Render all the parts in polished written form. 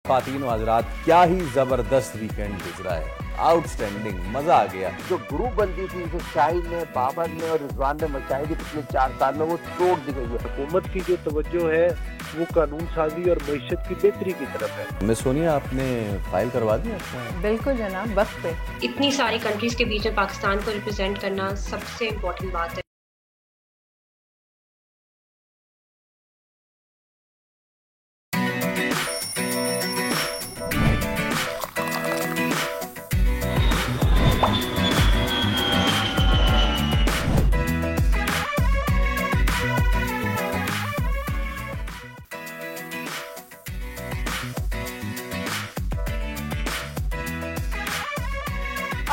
ख्वातीन हजरात, क्या ही जबरदस्त वीकेंड गुजरा है। आउटस्टैंडिंग, मजा आ गया। जो ग्रुप बनती थी जो शाहिद ने, बाबर ने और रिजवान ने मचाई थी पिछले 4 साल में, वो तोड़ दी गई है। हुकूमत की जो तवज्जो है वो कानून साजी और मईशत की बेहतरी की तरफ है। मिस सोनिया, आपने फाइल करवा दी? बिल्कुल जनाब, वक्त पे। इतनी सारी कंट्रीज के बीच में पाकिस्तान को रिप्रेजेंट करना सबसे इम्पोर्टेंट बात है।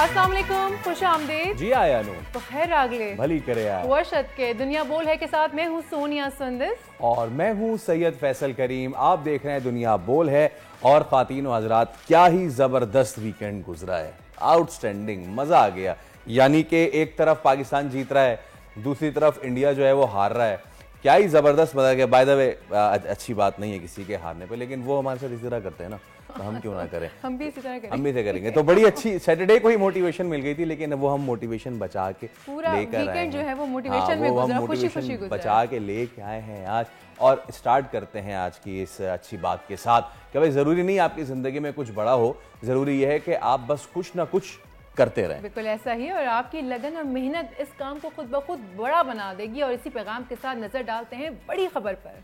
अस्सलाम वालेकुम, खुश आमदीद। जी आया नो तो खैर आगले भली करे यार। वर्षत के दुनिया बोल है के साथ मैं हूँ सोनिया सुंदस और मैं हूँ सैयद फैसल करीम। आप देख रहे हैं दुनिया बोल है। और ख्वातीन व हजरात, क्या ही जबरदस्त वीकेंड गुजरा है। आउटस्टैंडिंग, मजा आ गया। यानी कि एक तरफ पाकिस्तान जीत रहा है, दूसरी तरफ इंडिया जो है वो हार रहा है। क्या ही जबरदस्त मजा गया। बाय द वे, अच्छी बात नहीं है किसी के हारने पे, लेकिन वो हमारे साथ इसी तरह करते हैं ना, तो हम क्यों ना करें। हम भी इसी तरह करेंगे। हम भी से करेंगे। तो बड़ी अच्छी सैटरडे को ही मोटिवेशन मिल गई थी, लेकिन वो हम मोटिवेशन बचा के पूरा लेकर आए वीकेंड जो हैं। है वो मोटिवेशन में गुजरा, खुशी गुजरा, बचा के लेके आए हैं आज। और स्टार्ट करते हैं आज की इस अच्छी बात के साथ कि भाई जरूरी नहीं आपकी जिंदगी में कुछ बड़ा हो, जरूरी यह है कि आप बस कुछ ना कुछ करते रहें। बिल्कुल ऐसा ही, और आपकी लगन और मेहनत इस काम को खुद ब खुद बड़ा बना देगी। और इसी पैगाम के साथ नजर डालते हैं बड़ी खबर पर।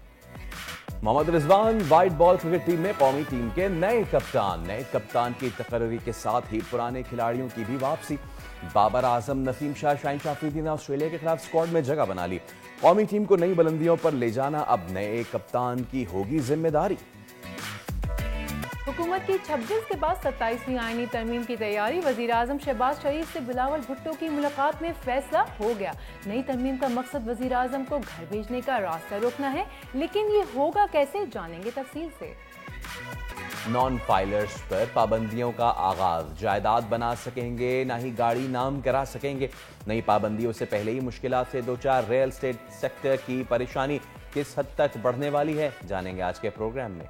Mohammad Rizwan white ball cricket team में कौमी टीम के नए कप्तान की तकर्री के साथ ही पुराने खिलाड़ियों की भी वापसी। बाबर आजम, नसीम शाह, शाहीन शाह अफरीदी ने ऑस्ट्रेलिया के खिलाफ स्क्वाड में जगह बना ली। कौमी टीम को नई बुलंदियों पर ले जाना अब नए कप्तान की होगी जिम्मेदारी। हुकूमत की 26 के बाद 27वीं आईनी तरमीम की तैयारी। वजीर आजम शहबाज शरीफ से बिलावल भुट्टो की मुलाकात में फैसला हो गया। नई तरमीम का मकसद वजीर आजम को घर भेजने का रास्ता रोकना है, लेकिन ये होगा कैसे, जानेंगे तफसील से। नॉन फाइलर्स पर पाबंदियों का आगाज। जायदाद बना सकेंगे, ना ही गाड़ी नाम करा सकेंगे। नई पाबंदियों से पहले ही मुश्किलात से दो चार रियल एस्टेट सेक्टर की परेशानी किस हद तक बढ़ने वाली है, जानेंगे आज के प्रोग्राम में।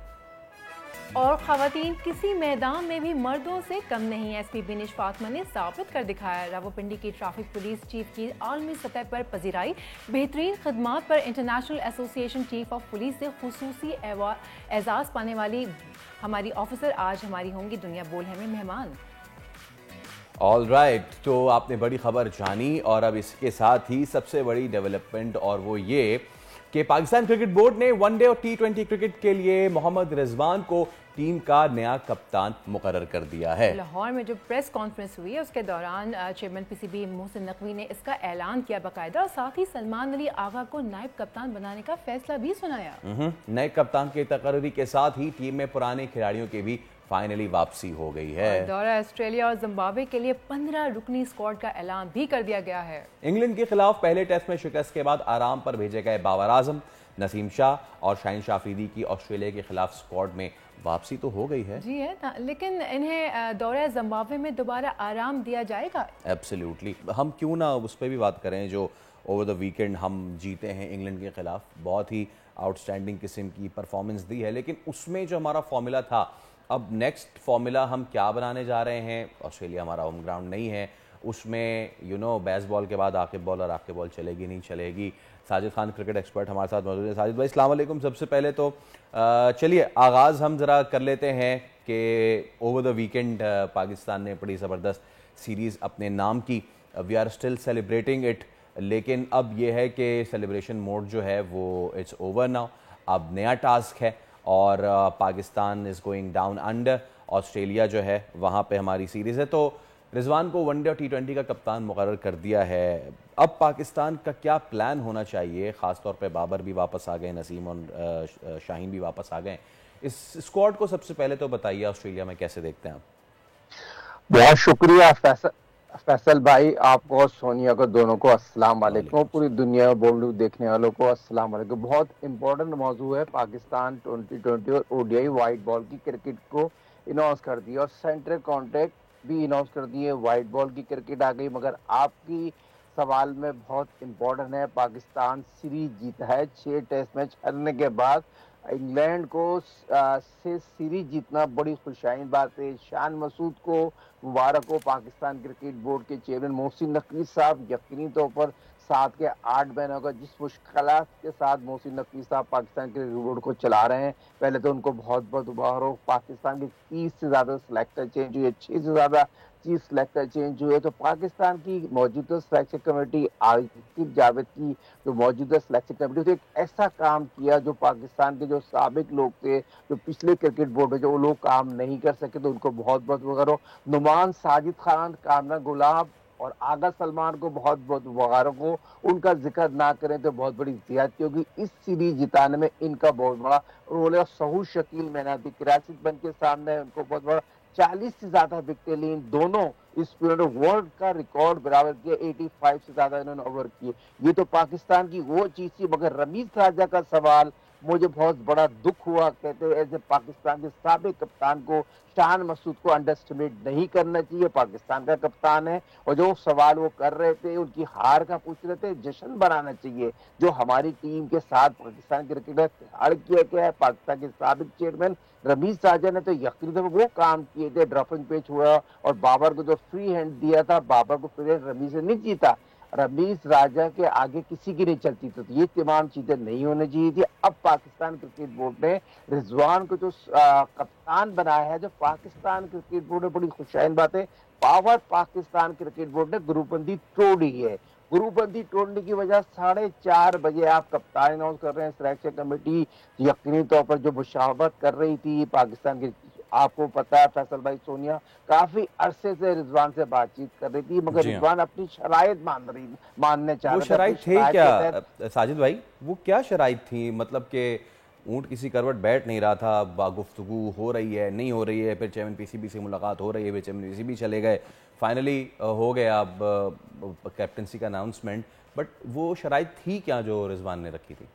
और खवातीन किसी मैदान में भी मर्दों से कम नहीं। एसपी बिनिश फातिमा ने साबित कर दिखाया। रावलपिंडी की ट्रैफिक पुलिस चीफ की आलमी सतह पर पजीराई। बेहतरीन खदमात पर international association chief of police से खुसूसी एजाज पाने वाली हमारी ऑफिसर आज हमारी होंगी दुनिया बोल है में मेहमान। ऑल राइट, तो आपने बड़ी खबर जानी। और अब इसके साथ ही सबसे बड़ी डेवलपमेंट, और वो ये कि पाकिस्तान क्रिकेट बोर्ड ने वनडे और टी20 क्रिकेट के लिए मोहम्मद रिजवान को टीम का नया कप्तान मुकर्रर कर दिया है। लाहौर में जो प्रेस कॉन्फ्रेंस हुई है उसके दौरान चेयरमैन पीसीबी मोहसिन नकवी ने इसका ऐलान किया बाकायदा, और साथ ही सलमान अली आगा को नायब कप्तान बनाने का फैसला भी सुनाया। नए कप्तान की तकर्री के साथ ही टीम में पुराने खिलाड़ियों की भी फाइनली वापसी हो गई है। दौरा ऑस्ट्रेलिया और जिम्बाब्वे के लिए 15 रुकनी स्क्वाड का ऐलान भी कर दिया गया है। इंग्लैंड के खिलाफ पहले टेस्ट में शिकस्त के बाद आराम पर भेजे गए बाबर आजम, नसीम शाह और शाहीन शाह अफरीदी की ऑस्ट्रेलिया के खिलाफ स्क्वाड में वापसी तो हो गई है। जी है, लेकिन इन्हें दौरा जिम्बाब्वे में दोबारा आराम दिया जाएगा। एब्सोल्युटली, हम क्यों ना उस पर भी बात करें जो ओवर द वीकेंड हम जीते हैं इंग्लैंड के खिलाफ। बहुत ही आउटस्टैंडिंग किस्म की परफॉर्मेंस दी है, लेकिन उसमें जो हमारा फॉर्मूला था, अब नेक्स्ट फॉर्मूला हम क्या बनाने जा रहे हैं। ऑस्ट्रेलिया हमारा होम ग्राउंड नहीं है, उसमें बेसबॉल के बाद आकिब बॉल, और आकिब बॉल चलेगी नहीं चलेगी। साजिद खान क्रिकेट एक्सपर्ट हमारे साथ मौजूद है। साजिद भाई अस्सलाम वालेकुम। सबसे पहले तो चलिए आगाज़ हम ज़रा कर लेते हैं कि ओवर द वीकेंड पाकिस्तान ने बड़ी ज़बरदस्त सीरीज़ अपने नाम की। We are still celebrating it, लेकिन अब यह है कि सेलिब्रेशन मोड जो है वो इट्स ओवर नाउ। अब नया टास्क है, और Pakistan is going down under. Australia जो है वहाँ पे हमारी सीरीज़ है, तो रिजवान को वनडे और टी20 का कप्तान मुकर्रर कर दिया है। अब पाकिस्तान का क्या प्लान होना चाहिए? ख़ासतौर पे बाबर भी वापस आ गए, नसीम और शाहीन भी वापस आ गए। इस स्क्वाड को सबसे पहले तो बताइए ऑस्ट्रेलिया में कैसे देखते हैं आप? बहुत शुक्रिया फैसल भाई, आपको और सोनिया को दोनों को अस्सलाम वालेकुम। पूरी दुनिया में बोल देखने वालों को अस्सलाम वालेकुम। बहुत इंपॉर्टेंट मौजू है। पाकिस्तान 2020 और ओडीआई वाइट बॉल की क्रिकेट को अनाउंस कर दिया, और सेंट्रल कॉन्ट्रैक्ट भी अनाउंस कर दिए। वाइट बॉल की क्रिकेट आ गई, मगर आपकी सवाल में बहुत इंपॉर्टेंट है। पाकिस्तान सीरीज जीता है 6 टेस्ट मैच हारने के बाद। इंग्लैंड को से सीरीज जीतना बड़ी खुशहाली बात है। शान मसूद को मुबारक हो। पाकिस्तान क्रिकेट बोर्ड के चेयरमैन मोहसिन नकवी साहब यकीनी तौर पर 7 के 8 महीनों का जिस मुश्किलात के साथ मोहसिन नकवी साहब पाकिस्तान क्रिकेट बोर्ड को चला रहे हैं, पहले तो उनको बहुत बहुत मुबारक। पाकिस्तान के 30 से ज्यादा सिलेक्टर चेंज हुए, 6 से ज्यादा चीफ सिलेक्टर चेंज हुए, तो पाकिस्तान की मौजूदा सिलेक्शन कमेटी आकिब जावेद की जो मौजूदा सिलेक्शन कमेटी तो एक ऐसा काम किया जो पाकिस्तान के जो साबिक लोग थे, जो पिछले क्रिकेट बोर्ड में जो वो लोग काम नहीं कर सके, तो उनको बहुत बहुत मुबारक। नुमान साजिद खान, कामना गुलाब और आगा सलमान को बहुत बहुत मुबारक हो। उनका जिक्र ना करें तो बहुत बड़ी ज्यादती होगी। इस सीरीज जिताने में इनका बहुत बड़ा रोल है। सहूर शकील मेहनती कराची बन के सामने उनको बहुत बड़ा 40 से ज्यादा विकेट ली, दोनों इस पीरियड वर्ल्ड का रिकॉर्ड बराबर किया। 85 से ज्यादा इन्होंने ओवर किए। ये तो पाकिस्तान की वो चीज थी। मगर रमीज राजा का सवाल मुझे बहुत बड़ा दुख हुआ। कहते हैं ऐसे पाकिस्तान के साबिक कप्तान को, शान मसूद को अंडरस्टिमेट नहीं करना चाहिए। पाकिस्तान का कप्तान है और जो सवाल वो कर रहे थे उनकी हार का पूछ रहे थे, जश्न बनाना चाहिए जो हमारी टीम के साथ पाकिस्तान क्रिकेटर हार किया गया है। पाकिस्तान के साबिक चेयरमैन रमीज राजा ने तो यकीन वो काम किए थे। ड्रॉपिंग पेच हुआ और बाबर को जो फ्री हैंड दिया था, बाबर को फिर रमीज ने नहीं जीता। रमीज राजा के आगे किसी की नहीं चलती, तो ये तमाम चीजें नहीं होनी चाहिए थी। अब पाकिस्तान क्रिकेट बोर्ड ने रिजवान को जो कप्तान बनाया है, जो पाकिस्तान क्रिकेट बोर्ड ने बड़ी खुशहाल बात है, पावर पाकिस्तान क्रिकेट बोर्ड ने ग्रुपबंदी तोड़ी है। ग्रुपबंदी तोड़ने की वजह 4:30 बजे आप कप्तान अनाउंस कर रहे हैं। सिलेक्शन कमेटी यकीनी तौर पर जो मुशावरत कर रही थी पाकिस्तान की, आपको पता है फैसल भाई, सोनिया काफी अरसे से रिजवान से बातचीत कर रही थी, मगर रिजवान अपनी शराइत मानने चाह रहे थे। वो शराइत थे क्या साजिद भाई? वो क्या शराइत थी? मतलब कि ऊंट किसी करवट बैठ नहीं रहा था, गुफ्तगू हो रही है, नहीं हो रही है, फिर चेयरमैन पीसीबी से मुलाकात हो रही है, फिर चेयरमैन पीसीबी चले गए, फाइनली हो गया अब कैप्टनसी का अनाउंसमेंट। बट वो शराइत थी क्या जो रिजवान ने रखी थी?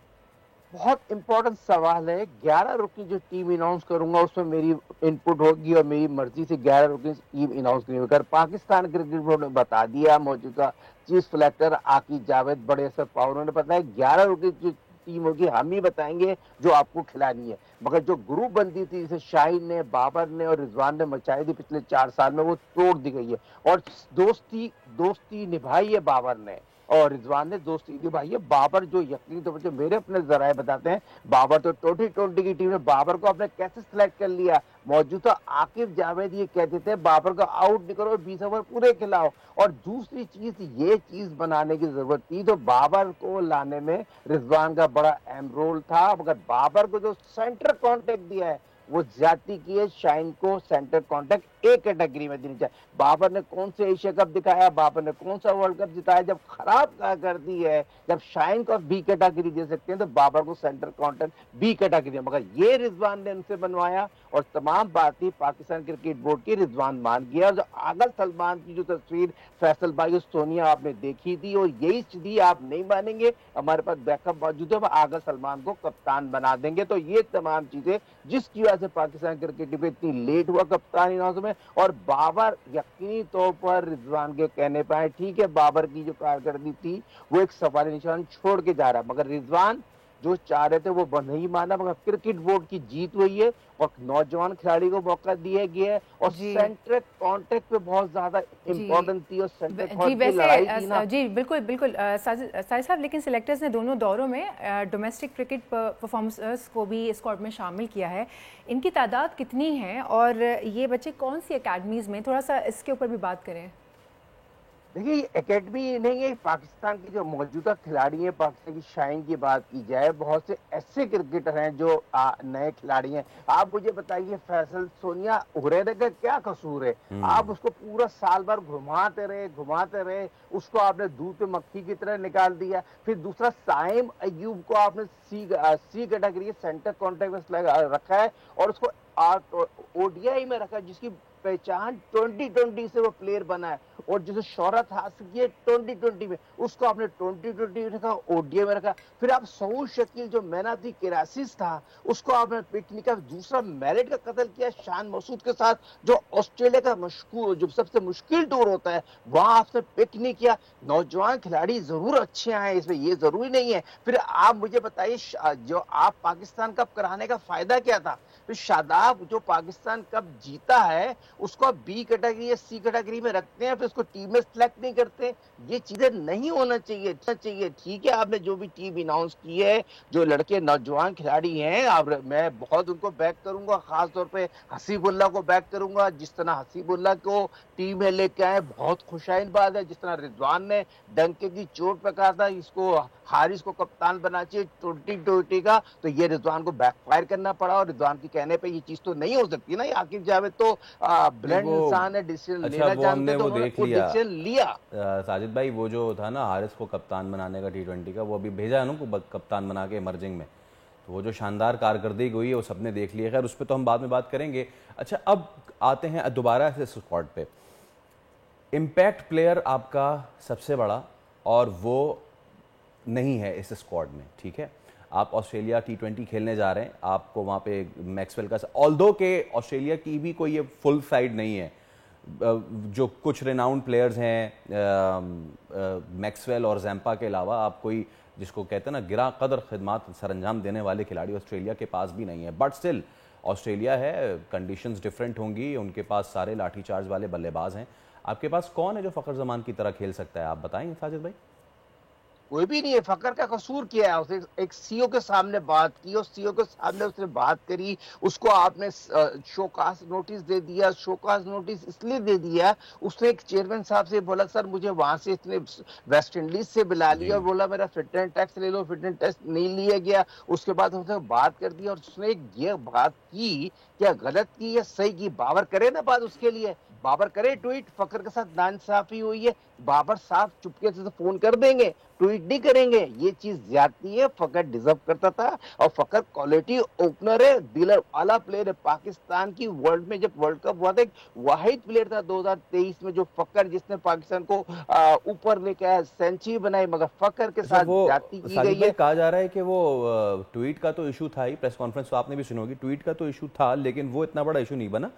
बहुत इंपॉर्टेंट सवाल है। 11 रुकनी जो टीम अनाउंस करूंगा उसमें मेरी इनपुट होगी और मेरी मर्जी से 11 रुकनी टीम अनाउंस नहीं होकर पाकिस्तान क्रिकेट बोर्ड ने बता दिया। मौजूदा चीफ सिलेक्टर आकिब जावेद बड़े असर पावर ने बताया 11 रुकनी जो टीम होगी हम ही बताएंगे जो आपको खिलानी है। मगर जो ग्रुप बंदी थी जिसे शाहीन ने, बाबर ने और रिजवान ने मचाई थी पिछले 4 साल में, वो तोड़ दी गई है। और दोस्ती निभाई है बाबर ने और रिजवान ने दोस्ती निभाई है। बाबर जो यकीनी तौर पर जो मेरे अपने जराए बताते हैं, बाबर तो 2020 की टीम ने बाबर को आपने कैसे सिलेक्ट कर लिया। मौजूदा आकिब जावेद ये कहते थे बाबर को आउट नहीं करो, 20 ओवर पूरे खिलाओ। और दूसरी चीज ये चीज बनाने की जरूरत थी, तो बाबर को लाने में रिजवान का बड़ा अहम रोल था। मगर बाबर को जो सेंटर कॉन्टेक्ट दिया है वो ज्यादा की है। शाइन को सेंटर कॉन्टेक्ट एक कैटेगरी में देनी चाहिए। बाबर ने कौन से एशिया कप दिखाया, बाबर ने कौन सा वर्ल्ड कप जिताया, जब खराब कर दी है, जब शाइन को बी कैटेगरी दे सकते हैं तो बाबर को सेंटर कॉन्टेक्ट बी कैटेगरी। मगर ये रिजवान ने उनसे बनवाया और तमाम बात थी पाकिस्तान क्रिकेट बोर्ड की, रिजवान मान गया। जो आगा सलमान की जो तस्वीर फैसल भाई और सोनिया आपने देखी थी और यही स्थिति आप नहीं मानेंगे, हमारे पास बैकअप मौजूद है, आगा सलमान को कप्तान बना देंगे। तो ये तमाम चीजें जिसकी वजह से पाकिस्तान क्रिकेट टीम इतनी लेट हुआ कप्तानी अनाउंस में। और बाबर यकीनी तौर पर रिजवान के कहने पर, ठीक है बाबर की जो कारकर्दगी थी वो एक सवाल निशान छोड़ के जा रहा, मगर रिजवान जो चाह रहे थे वो नहीं माना। मगर क्रिकेट बोर्ड की जीत हुई है और नौजवान खिलाड़ी को मौका दिया गया है और सेंटर कॉन्टेक्ट पे बहुत ज्यादा इंपॉर्टेंट थी और सेंटर कॉन्टेक्ट की लड़ाई थी ना। जी बिल्कुल साजिद साहब, लेकिन सिलेक्टर्स ने दोनों दौरों में डोमेस्टिक क्रिकेट परफॉर्मेंस को भी स्क्वाड में शामिल किया है। इनकी तादाद कितनी है और ये बच्चे कौन सी अकेडमीज में, थोड़ा सा इसके ऊपर भी बात करें। देखिए एकेडमी नहीं है, पाकिस्तान के जो मौजूदा खिलाड़ी हैं, पाकिस्तान की शाइन की बात की जाए, बहुत से ऐसे क्रिकेटर हैं जो नए खिलाड़ी हैं। आप मुझे बताइए फैसल, सोनिया हुरैरा का क्या कसूर है? आप उसको पूरा साल भर घुमाते रहे, उसको आपने दूध पे मक्खी की तरह निकाल दिया। फिर दूसरा साइम अयूब को आपने सी कैटेगरी सेंटर कॉन्ट्रैक्ट में रखा है और उसको ओडीआई में रखा है, जिसकी पहचान 2020 से वो प्लेयर बना है। और जैसे शोहरत हासिल की है 2020 में, उसको आपने 2020 में रखा, ओडीआई में रखा। फिर आप सऊद शकील जो मैन ऑफ द क्राइसिस था उसको आपने पिक नहीं किया। दूसरा मैरिट का कत्ल किया शान मसूद के साथ, जो ऑस्ट्रेलिया का मशहूर जो सबसे मुश्किल टूर होता है, वहां आपने पिक नहीं किया। नौजवान खिलाड़ी जरूर अच्छे आए, इसमें ये जरूरी नहीं है। फिर आप मुझे बताइए जो आप पाकिस्तान कप कराने का फायदा क्या था? फिर शादाब जो पाकिस्तान कप जीता है उसको आप बी कैटेगरी या सी कैटेगरी में रखते हैं, फिर उसको टीम में सिलेक्ट नहीं करते। ये चीजें नहीं होना चाहिए। ठीक है, आपने जो भी टीम अनाउंस की है, जो लड़के नौजवान खिलाड़ी हैं, आप मैं बहुत उनको बैक करूंगा, खास तौर पे हसीबुल्लाह को बैक करूंगा। जिस तरह हसीबुल्लाह को टीम में लेके आए, बहुत खुशाइन बात है। जिस तरह रिजवान ने डंके की चोट पे कहा था इसको हारिस को कप्तान बना चाहिए 2020 का, तो ये रिजवान को बैकफायर करना पड़ा, और रिजवान के कहने पे ये चीज तो नहीं हो सकती ना। आकिब जावेद तो ब्लैंड इंसान है, डिसीजन लेना जानते, तो उन्होंने डिसीजन लिया। साजिद भाई, वो जो था ना हारिस को कप्तान बनाने का T20 का, वो अभी भेजा है ना कप्तान बना के इमर्जिंग में, तो वो जो शानदार कारकर्दगी हुई है वो सबने देख लिया। खैर उस पर तो हम बाद में बात करेंगे। अच्छा, अब आते हैं दोबारा से स्क्वाड पे। इम्पैक्ट प्लेयर आपका सबसे बड़ा और वो नहीं है इस स्क्वाड में, ठीक है। आप ऑस्ट्रेलिया T20 खेलने जा रहे हैं, आपको वहाँ पे मैक्सवेल का, ऑल्दो के ऑस्ट्रेलिया की भी कोई ये फुल साइड नहीं है, जो कुछ रिनाउंड प्लेयर्स हैं मैक्सवेल और जैम्पा के अलावा, आप कोई जिसको कहते हैं ना गिरा कदर खिदमत सरंजाम देने वाले खिलाड़ी ऑस्ट्रेलिया के पास भी नहीं है। बट स्टिल ऑस्ट्रेलिया है, कंडीशंस डिफरेंट होंगी, उनके पास सारे लाठी चार्ज वाले बल्लेबाज हैं। आपके पास कौन है जो फ़खर जमान की तरह खेल सकता है, आप बताएं साजिद भाई। कोई भी नहीं है। फकर का कसूर किया है, उसने एक सीओ के सामने बात की, और सीओ के सामने उसने बात करी, उसको आपने शोकास नोटिस दे दिया। शोकास नोटिस इसलिए दे दिया, उसने एक चेयरमैन साहब से बोला सर मुझे वहां से इसने वेस्ट इंडीज से बुला लिया, और बोला मेरा फिटनेस टेस्ट ले लो, फिटनेस टेस्ट नहीं लिया गया। उसके बाद उसने बात कर दी, और उसने ये बात की, क्या गलत की या सही की, बाबर करे ना बात उसके लिए, बाबर करे ट्वीट। फकर के साथ नाइंसाफी हुई है, बाबर साफ चुपके से फोन कर देंगे, ट्वीट नहीं करेंगे। ये चीज ज्यादती है, फकर डिजर्व करता था, और फकर क्वालिटी ओपनर है, दिलर वाला प्लेयर है। पाकिस्तान की वर्ल्ड में जब वर्ल्ड कप हुआ था, एक वाहिद प्लेयर था 2023 में जो फकर, जिसने पाकिस्तान को ऊपर लेके आया, सेंचुरी बनाई, मगर फकर के साथ ज्यादती की गई है। कहा जा रहा है कि वो ट्वीट का तो इशू था ही, प्रेस कॉन्फ्रेंस तो आपने भी सुनी होगी, ट्वीट का तो इशू था, लेकिन वो इतना बड़ा इशू नहीं बना।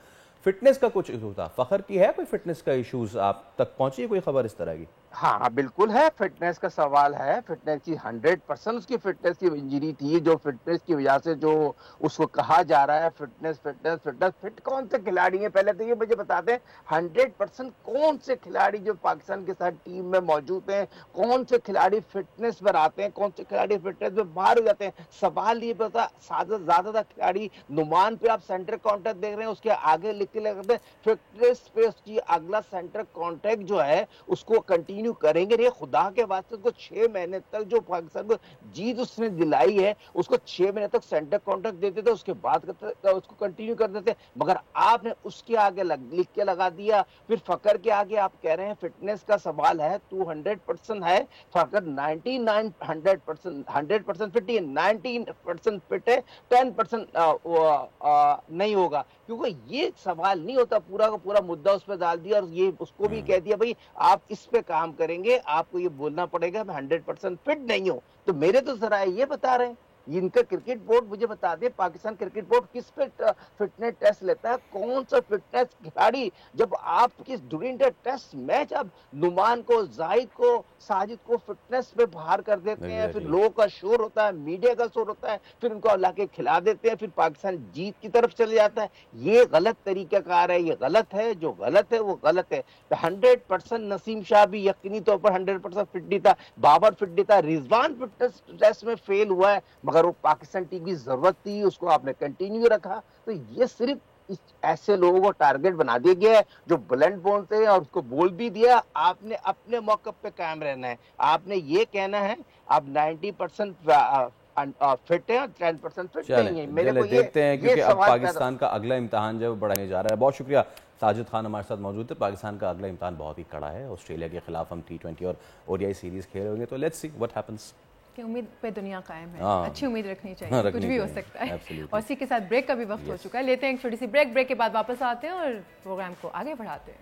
फिटनेस का कुछ इशू था। फखर की है कोई फिटनेस का इश्यूज, आप तक पहुंची है कोई खबर इस तरह की? हाँ बिल्कुल है, फिटनेस का सवाल है। फिटनेस की 100% उसकी फिटनेस की इंजरी थी, जो फिटनेस की वजह से जो उसको कहा जा रहा है फिटनेस फिटनेस फिटनेस। फिट कौन से खिलाड़ी हैं पहले तो ये मुझे बताते हैं। 100% कौन से खिलाड़ी जो पाकिस्तान के साथ टीम में मौजूद हैं, कौन से खिलाड़ी फिटनेस पर आते हैं, कौन से खिलाड़ी फिटनेस में बाहर हो जाते हैं? सवाल ये पता, ज्यादातर खिलाड़ी नुमान पे आप सेंटर कॉन्टैक्ट देख रहे हैं, उसके आगे लिख के लगते हैं फिटनेस पे उसकी अगला सेंटर कॉन्टैक्ट जो है उसको कंटिन्यू करेंगे। रे खुदा के वास्ते उसको 6 महीने तक जो पाकिस्तान को जीत उसने दिलाई है, उसको 6 महीने तक सेंटर कॉन्ट्रैक्ट देते थे, उसके बाद उसको कंटिन्यू कर देते। मगर आपने उसके आगे लिख के लगा दिया। फिर फकर के आगे आप कह रहे हैं फिटनेस का सवाल है, 200% है। फकर 100% फिट है, 19% फिट है, 10% नहीं होगा, क्योंकि ये सवाल नहीं होता। पूरा का पूरा मुद्दा उस पर डाल दिया, और ये उसको भी कह दिया भाई आप इस पे काम करेंगे, आपको ये बोलना पड़ेगा मैं 100% फिट नहीं हूं। तो मेरे तो जरा ये बता रहे हैं, इनका क्रिकेट बोर्ड मुझे बता दे, पाकिस्तान क्रिकेट बोर्ड किस पे फिटनेस टेस्ट लेता है? कौन सा फिटनेस खिलाड़ी? जब आप किस ड्यूरिंग द टेस्ट मैच आप नुमान को, जाहिद को, साजिद को फिटनेस पे बाहर कर देते हैं, फिर लोगों का शोर होता है, मीडिया का शोर होता है, फिर उनको लाके खिला देते हैं, फिर पाकिस्तान जीत की तरफ चले जाता है। ये गलत तरीकाकार है, ये गलत है। जो गलत है वो गलत है। 100% नसीम शाह भी यकीनी तौर पर 100% फिट नहीं था, बाबर फिट नहीं था, रिजवान फिटनेस टेस्ट में फेल हुआ है, मगर वो पाकिस्तान टीम की जरूरत थी, उसको आपने कंटिन्यू रखा। तो ये सिर्फ ऐसे लोगों को टारगेट बना दिया गया है जो बुलंद बोलते हैं, और उसको बोल भी दिया। आपने अपने मौकफ पे कायम रहना है, आपने ये कहना है आप 90% फिट है, 10% फिट नहीं है। मेरे को देखते हैं, क्योंकि अब पाकिस्तान का अगला इम्तिहान जो बढ़ाने जा रहा है। बहुत शुक्रिया साजिद खान हमारे साथ मौजूद है। पाकिस्तान का अगला इम्तिहान बहुत ही कड़ा है, ऑस्ट्रेलिया के खिलाफ हम T20 और ODI सीरीज खेल होंगे, तो लेट्स सी व्हाट हैपेंस। कि उम्मीद पे दुनिया कायम है, अच्छी उम्मीद रखनी चाहिए, कुछ भी हो सकता है। और इसी के साथ ब्रेक का भी वक्त हो चुका है, लेते हैं एक छोटी सी ब्रेक के बाद वापस आते हैं और प्रोग्राम को आगे बढ़ाते हैं।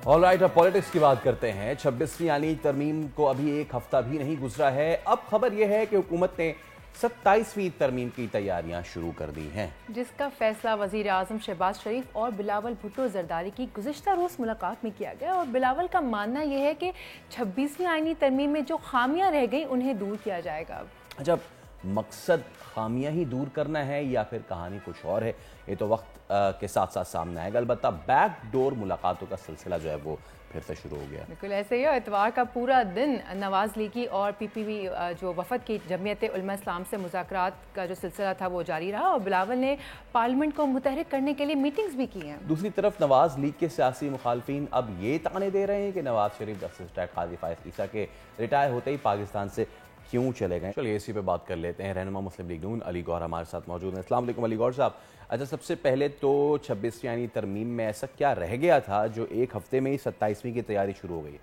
ऑलराइट, अब पॉलिटिक्स की बात करते हैं। 26वीं आईनी तरमीम को अभी एक हफ्ता भी नहीं गुजरा है। अब खबर यह है कि हुकूमत ने 27वीं तरमीम की तैयारियां शुरू कर दी हैं, जिसका फैसला वजीर आजम शहबाज शरीफ और बिलावल भुट्टो जरदारी की गुज़िश्ता रोज़ मुलाकात में किया गया। और बिलावल का मानना यह है कि 26वीं आईनी तरमीम में जो खामियां रह गई उन्हें दूर किया जाएगा। जब मकसद खामियां ही दूर करना है या फिर कहानी कुछ और है, ये तो वक्त के साथ साथ सामने आएगा। अलबत्ता बैकडोर मुलाकातों का सिलसिला जो है वो फिर से शुरू हो गया। बिल्कुल ऐसे ही। इतवार का पूरा दिन नवाज लीगी और PPP जो वफद की जमीयत उलमा इस्लाम से मुज़ाकरात का जो सिलसिला था वो जारी रहा और बिलावल ने पार्लियामेंट को मुतहरिक करने के लिए मीटिंग्स भी की हैं। दूसरी तरफ नवाज लीग के सियासी मुखालफिन अब ये ताने दे रहे हैं कि नवाज शरीफ जस्टिस काजी फायज ईसा के रिटायर होते ही पाकिस्तान से क्यों चले गए। चलिए इसी पे बात कर लेते हैं। रहनुमा मुस्लिम लीग नून अली गौहर हमारे साथ मौजूद हैं। अस्सलाम वालेकुम अली गौहर साहब। अच्छा, सबसे पहले तो 26वीं यानी तरमीम में ऐसा क्या रह गया था जो एक हफ्ते में ही 27वीं की तैयारी शुरू हो गई?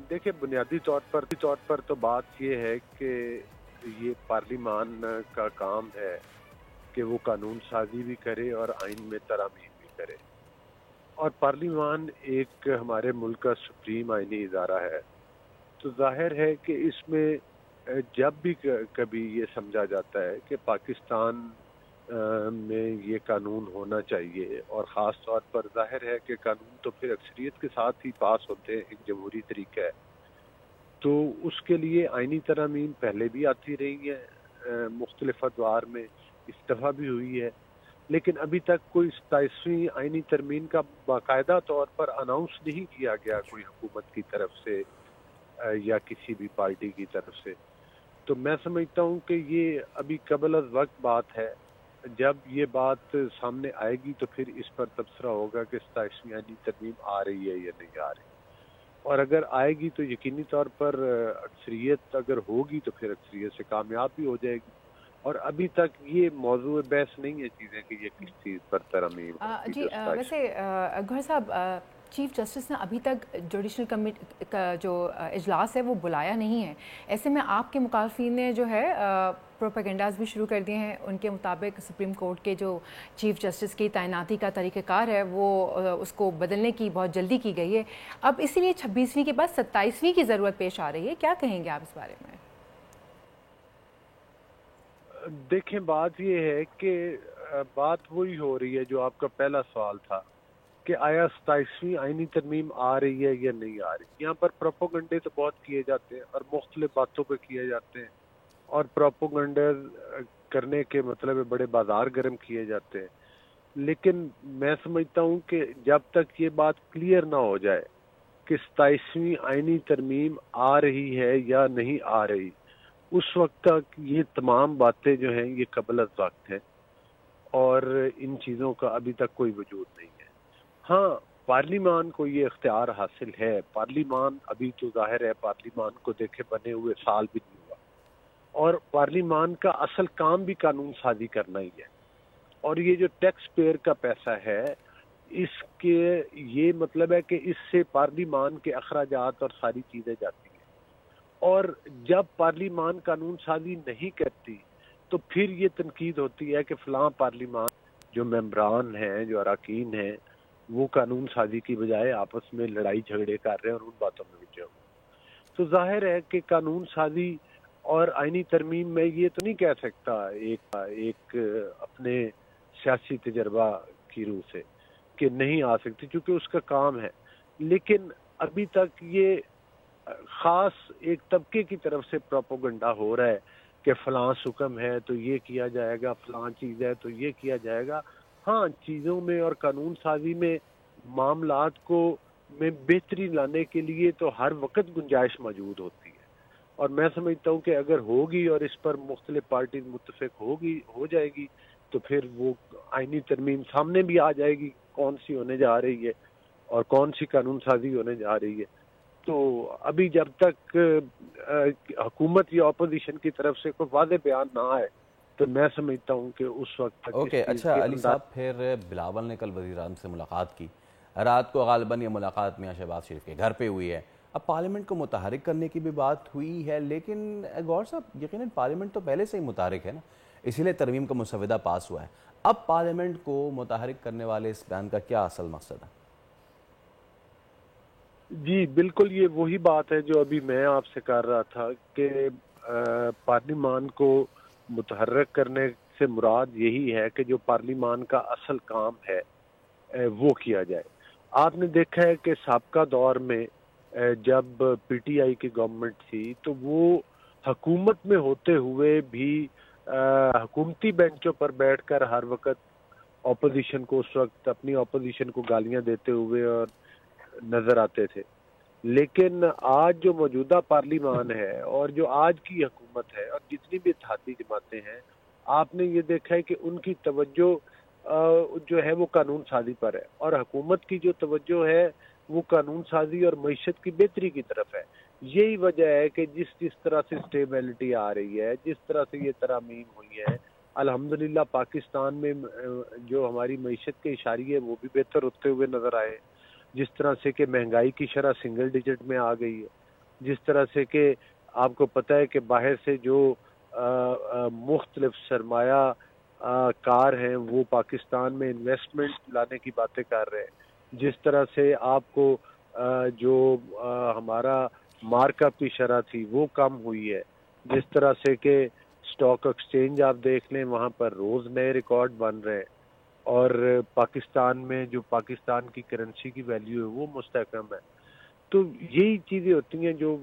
देखिए, बुनियादी तौर पर तो बात ये है कि ये पार्लिमान का काम है कि वो कानून साजी भी करे और आइन में तरामीम भी करे। और पार्लिमान एक हमारे मुल्क का सुप्रीम आइनी इदारा है, तो जाहिर है कि इसमें जब भी कभी ये समझा जाता है कि पाकिस्तान में ये कानून होना चाहिए, और ख़ास तौर पर जाहिर है कि कानून तो फिर अक्सरियत के साथ ही पास होते हैं, एक जमहूरी तरीका है, तो उसके लिए आइनी तरामीम पहले भी आती रही है, मुख्तलिफ अदवार में इस दफ़ा भी हुई है, लेकिन अभी तक कोई 27वीं आइनी तरमीम का बाकायदा तौर पर अनाउंस नहीं किया गया कोई हुकूमत की तरफ से या किसी भी पार्टी की तरफ से। तो मैं समझता हूँ कि ये अभी कबल अज़ वक्त बात है। जब ये बात सामने आएगी तो फिर इस पर तबसरा होगा कि 27वीं आइनी तरमीम आ रही है या नहीं आ रही, और अगर आएगी तो यकीनी तौर पर अक्सरियत अगर होगी तो फिर अक्सरियत से कामयाब भी हो जाएगी। और अभी तक ये मौजूद बहस नहीं है चीज़ें कि ये किस चीज़ पर तरमीम जी। वैसे गौहर साहब, चीफ जस्टिस ने अभी तक जुडिशल कमेटी का जो इजलास है वो बुलाया नहीं है। ऐसे में आपके मुखालफिन ने जो है प्रोपेगेंडाज भी शुरू कर दिए हैं। उनके मुताबिक सुप्रीम कोर्ट के जो चीफ जस्टिस की तैनाती का तरीक़ाकार है वो उसको बदलने की बहुत जल्दी की गई है। अब इसीलिए 26वीं के बाद 27वीं की ज़रूरत पेश आ रही है। क्या कहेंगे आप इस बारे में? देखें, बात ये है कि बात वही हो रही है जो आपका पहला सवाल था कि आया 27वीं आइनी तरमीम आ रही है या नहीं आ रही। यहाँ पर प्रोपोगंडे तो बहुत किए जाते हैं और मुख्तलिफ बातों पे किए जाते हैं, और प्रोपोगंडे करने के मतलब बड़े बाजार गर्म किए जाते हैं। लेकिन मैं समझता हूँ कि जब तक ये बात क्लियर ना हो जाए कि 27वीं आइनी तरमीम आ रही है या नहीं आ रही, उस वक्त तक ये तमाम बातें जो हैं ये कबल अज़ वक्त हैं और इन चीज़ों का अभी तक कोई वजूद नहीं है। हाँ, पार्लिमान को ये इख्तियार हासिल है। पार्लिमान अभी तो जाहिर है पार्लिमान को देखे बने हुए साल भी नहीं हुआ, और पार्लिमान का असल काम भी कानून साजी करना ही है। और ये जो टैक्स पेयर का पैसा है, इसके ये मतलब है कि इससे पार्लिमान के अखराजात और सारी चीज़ें जाती हैं, और जब पार्लिमान कानून साजी नहीं करती तो फिर ये तनकीद होती है कि फ़लाँ पार्लिमान जो मेंबरान हैं, जो अरकान हैं, वो कानून साजी की बजाय आपस में लड़ाई झगड़े कर रहे हैं और उन बातों में विचे हुए। तो जाहिर है कि कानून साजी और आइनी तरमीम में ये तो नहीं कह सकता एक अपने सियासी तजर्बा की रूह से कि नहीं आ सकती, क्योंकि उसका काम है। लेकिन अभी तक ये ख़ास एक तबके की तरफ से प्रोपोगंडा हो रहा है कि फ़लाँ हुक्म है तो ये किया जाएगा, फ़लाँ चीज़ है तो ये किया जाएगा। हाँ, चीज़ों में और कानून साजी में मामलात को में बेहतरी लाने के लिए तो हर वक्त गुंजाइश मौजूद होती है, और मैं समझता हूँ कि अगर होगी और इस पर मुख्तलिफ पार्टी मुत्तफिक हो जाएगी तो फिर वो आइनी तरमीम सामने भी आ जाएगी कौन सी होने जा रही है और कौन सी कानून साजी होने जा रही है। तो अभी जब तक हुकूमत या अपोजिशन की तरफ से कोई वादे बयान ना आए तो मैं समझता हूँ कि उस वक्त तक ओके। अच्छा अली साहब, फिर बिलावल ने कल वज़ीर आज़म से मुलाकात की। रात को गालिबन ये मुलाकात मियां शहबाज शरीफ के घर पे हुई है। अब पार्लियामेंट को मुतहरिक करने की भी बात हुई है, लेकिन गौर साहब यकीनन पार्लियामेंट तो पहले से ही मुतहरिक है ना। इसीलिए तरमीम का मुसवदा पास हुआ है। अब पार्लियामेंट को मुतहरिक करने वाले इस बयान का क्या असल मकसद है? जी बिल्कुल, ये वही बात है जो अभी मैं आपसे कर रहा था कि पार्लिमान को मुतहर्रिक करने से मुराद यही है कि जो पार्लिमान का असल काम है वो किया जाए। आपने देखा है कि साबका दौर में जब पीटीआई की गवर्नमेंट थी तो वो हुकूमत में होते हुए भी हुकूमती बेंचों पर बैठकर हर वक्त ऑपोजिशन को, उस वक्त अपनी ऑपोजिशन को गालियां देते हुए और नजर आते थे। लेकिन आज जो मौजूदा पार्लिमान है और जो आज की हुकूमत है और जितनी भी इत्तेहादी जमातें हैं, आपने ये देखा है कि उनकी तवज्जो जो है वो कानून साजी पर है और हुकूमत की जो तवज्जो है वो कानून साजी और मईशत की बेहतरी की तरफ है। यही वजह है कि जिस तरह से स्टेबिलिटी आ रही है, जिस तरह से ये तरामीम हुई है, अल्हम्दुलिल्लाह पाकिस्तान में जो हमारी मईशत के इशारे है वो भी बेहतर होते हुए नजर आए। जिस तरह से कि महंगाई की शरह सिंगल डिजिट में आ गई है, जिस तरह से कि आपको पता है कि बाहर से जो मुख्तलिफ सरमाया कार हैं वो पाकिस्तान में इन्वेस्टमेंट लाने की बातें कर रहे हैं, जिस तरह से आपको जो हमारा मार्कअप की शरह थी वो कम हुई है, जिस तरह से कि स्टॉक एक्सचेंज आप देख लें वहाँ पर रोज़ नए रिकॉर्ड बन रहे हैं और पाकिस्तान में जो पाकिस्तान की करेंसी की वैल्यू है वो मुस्तहकम है। तो यही चीज़ें होती हैं जो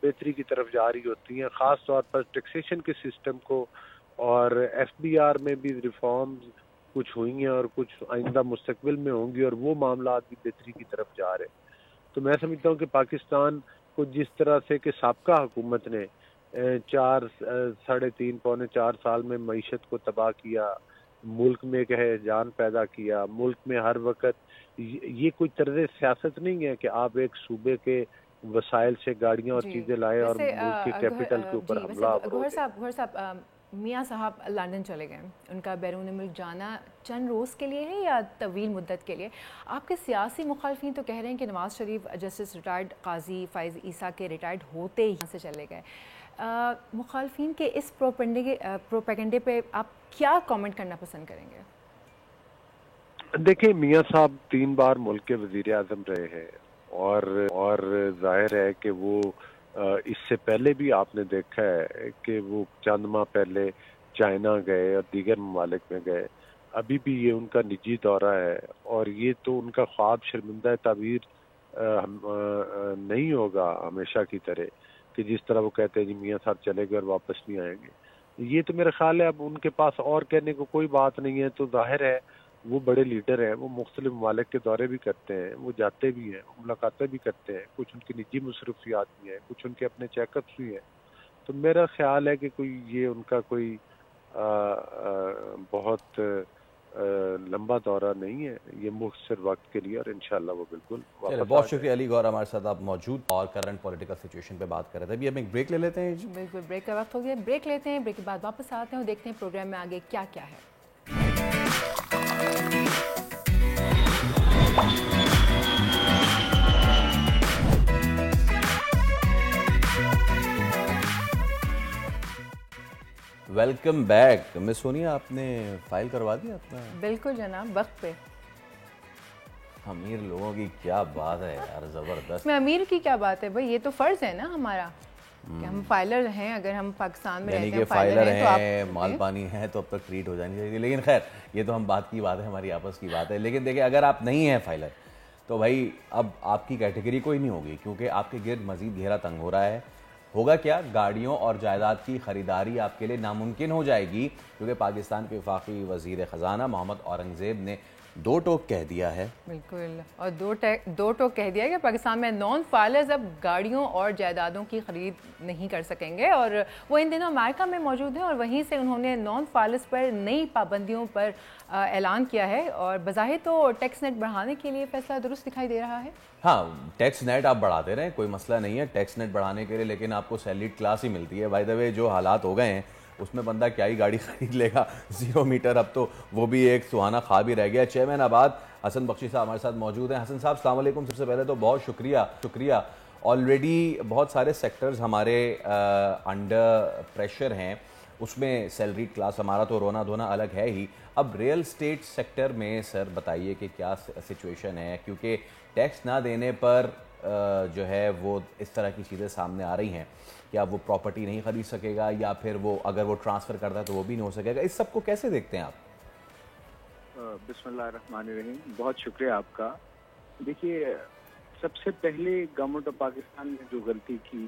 बेहतरी की तरफ जा रही होती हैं। ख़ास तौर पर टैक्सेशन के सिस्टम को और एफबीआर में भी रिफॉर्म्स कुछ हुई हैं और कुछ आइंदा मुस्तकबिल में होंगी और वो मामला भी बेहतरी की तरफ जा रहे हैं। तो मैं समझता हूँ कि पाकिस्तान को जिस तरह से कि साबका हुकूमत ने 4, 3.5, पौने 4 साल में मईशत को तबाह किया, मुल्क में एक हैजान पैदा किया, मुल्क में हर वक्त ये कोई तर्ज सियासत नहीं है कि आप एक सूबे के वसाइल से गाड़ियां और चीजें लाए और मुल्क के कैपिटल के ऊपर हमला। गौहर साहब, मियाँ साहब लंदन चले गए, उनका बैरून मुल्क जाना चंद रोज़ के लिए है या तवील मुद्दत के लिए? आपके सियासी मुखालफिन तो कह रहे हैं कि नवाज़ शरीफ जस्टिस रिटायर्ड काजी फ़ाइज़ ईसा के रिटायर्ड होते ही यहाँ से चले गए। मुखालफिन के इस प्रोपेगेंडे पे आप क्या कमेंट करना पसंद करेंगे? देखिए, मियाँ साहब 3 बार मुल्क के वज़ीर आज़म रहे हैं और जाहिर है कि वो इससे पहले भी आपने देखा है कि वो चंद माह पहले चाइना गए और दीगर ममालिक में गए। अभी भी ये उनका निजी दौरा है और ये तो उनका ख्वाब शर्मिंदा ताबीर नहीं होगा हमेशा की तरह कि जिस तरह वो कहते हैं जी मियाँ साहब चले गए और वापस नहीं आएंगे। ये तो मेरा ख्याल है अब उनके पास और कहने को कोई बात नहीं है। तो जाहिर है वो बड़े लीडर हैं, वो मुख्तलिफ ममालिक के दौरे भी करते हैं, वो जाते भी हैं, मुलाकातें भी करते हैं, कुछ उनकी निजी मसरूफियात भी हैं, कुछ उनके अपने चेकअप्स भी हैं। तो मेरा ख्याल है कि कोई ये उनका कोई बहुत लंबा दौरा नहीं है, ये मुख्तर वक्त के लिए और इंशाल्लाह वो बिल्कुल वापस। बहुत शुक्रिया अली गौर, हमारे साथ आप मौजूद और करंट पॉलिटिकल सिचुएशन पे बात कर रहे थे। अभी हम एक ब्रेक ले लेते हैं। बिल्कुल, ब्रेक का वक्त हो गया, ब्रेक लेते हैं, ब्रेक के बाद वापस आते हैं और देखते हैं प्रोग्राम में आगे क्या क्या है। Welcome back. मिस सोनिया, आपने फाइल करवा दिया अपना? बिल्कुल जनाब, वक्त पे। अमीर लोगों की क्या बात है यार, जबरदस्त। इसमें अमीर की क्या बात है भाई, ये तो फर्ज है ना हमारा कि हम फाइलर हैं। अगर हम पाकिस्तान में रहते हैं, फाइलर हैं, तो माल पानी है तो अब तक ट्रीट हो जानी चाहिए। लेकिन खैर ये तो हम बात की बात है, हमारी आपस की बात है। लेकिन देखिए, अगर आप नहीं हैं फाइलर तो भाई अब आपकी कैटेगरी कोई नहीं होगी, क्योंकि आपके गिर्द मजीद घेरा तंग हो रहा है। होगा क्या, गाड़ियों और जायदाद की ख़रीदारी आपके लिए नामुमकिन हो जाएगी, क्योंकि पाकिस्तान के वफाकी वज़ीर ख़जाना मोहम्मद औरंगज़ेब ने 2 टोक कह दिया है। बिल्कुल, और 2 टोक कह दिया है कि पाकिस्तान में नॉन फाइलर्स अब गाड़ियों और जायदादों की खरीद नहीं कर सकेंगे। और वो इन दिनों अमेरिका में मौजूद हैं और वहीं से उन्होंने नॉन फाइलर्स पर नई पाबंदियों पर ऐलान किया है। और बज़ाहिर तो टैक्स नेट बढ़ाने के लिए फैसला दुरुस्त दिखाई दे रहा है। हाँ, टैक्स नेट आप बढ़ाते रहें, कोई मसला नहीं है टैक्स नेट बढ़ाने के लिए, लेकिन आपको सैलरीड क्लास ही मिलती है। बाय द वे, जो हालात हो गए हैं उसमें बंदा क्या ही गाड़ी खरीद लेगा, 0 मीटर, अब तो वो भी एक सुहाना ख्वाब ही रह गया। चेयरमैन आबाद हसन बख्शी साहब हमारे साथ मौजूद हैं। हसन साहब, अस्सलाम वालेकुम। सबसे पहले तो बहुत शुक्रिया। ऑलरेडी बहुत सारे सेक्टर्स हमारे अंडर प्रेशर हैं, उसमें सैलरी क्लास, हमारा तो रोना धोना अलग है ही। अब रियल एस्टेट सेक्टर में सर बताइए कि क्या सिचुएशन है, क्योंकि टैक्स ना देने पर जो है वो इस तरह की चीज़ें सामने आ रही हैं कि अब वो प्रॉपर्टी नहीं खरीद सकेगा, या फिर वो अगर वो ट्रांसफ़र करता है तो वो भी नहीं हो सकेगा। इस सब को कैसे देखते हैं आप? बिस्मिल्लाहिर्रहमानिर्रहीम, बहुत शुक्रिया आपका। देखिए, सबसे पहले गवर्नमेंट ऑफ पाकिस्तान ने जो गलती की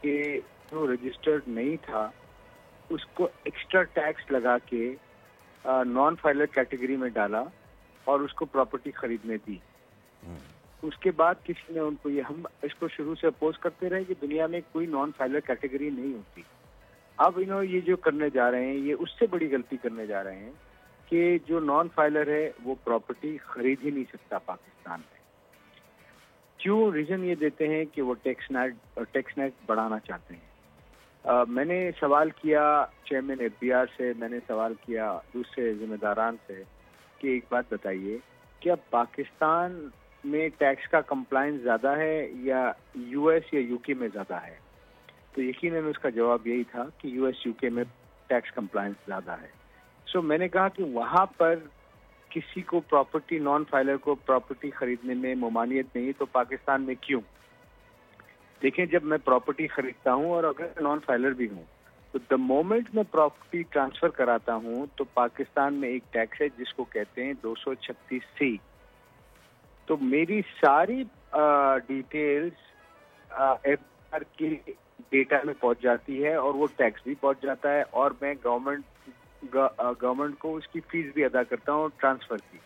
कि जो रजिस्टर्ड नहीं था उसको एक्स्ट्रा टैक्स लगा के नॉन फाइलर कैटेगरी में डाला और उसको प्रॉपर्टी खरीदने दी। उसके बाद किसी ने उनको, ये हम इसको शुरू से अपोज करते रहे कि दुनिया में कोई नॉन फाइलर कैटेगरी नहीं होती। अब ये जो करने जा रहे हैं, ये उससे बड़ी गलती करने जा रहे हैं कि जो नॉन फाइलर है वो प्रॉपर्टी खरीद ही नहीं सकता पाकिस्तान में। क्यों? रीजन ये देते हैं कि वो टैक्स नेट बढ़ाना चाहते हैं। मैंने सवाल किया चेयरमैन एफबीआर से, मैंने सवाल किया दूसरे जिम्मेदारान से कि एक बात बताइए, क्या पाकिस्तान में टैक्स का कंप्लायंस ज़्यादा है या यूएस या यूके में ज़्यादा है? तो यकीनन उसका जवाब यही था कि यूएस यूके में टैक्स कंप्लायंस ज़्यादा है। सो मैंने कहा कि वहाँ पर किसी को प्रॉपर्टी, नॉन फाइलर को प्रॉपर्टी खरीदने में ममानियत नहीं, तो पाकिस्तान में क्यों? देखें, जब मैं प्रॉपर्टी खरीदता हूँ और अगर नॉन फाइलर भी हूँ, तो द मोमेंट मैं प्रॉपर्टी ट्रांसफर कराता हूँ तो पाकिस्तान में एक टैक्स है जिसको कहते हैं 236C। तो मेरी सारी डिटेल्स एफआर के डेटा में पहुंच जाती है और वो टैक्स भी पहुंच जाता है, और मैं गवर्नमेंट को उसकी फीस भी अदा करता हूँ ट्रांसफर की।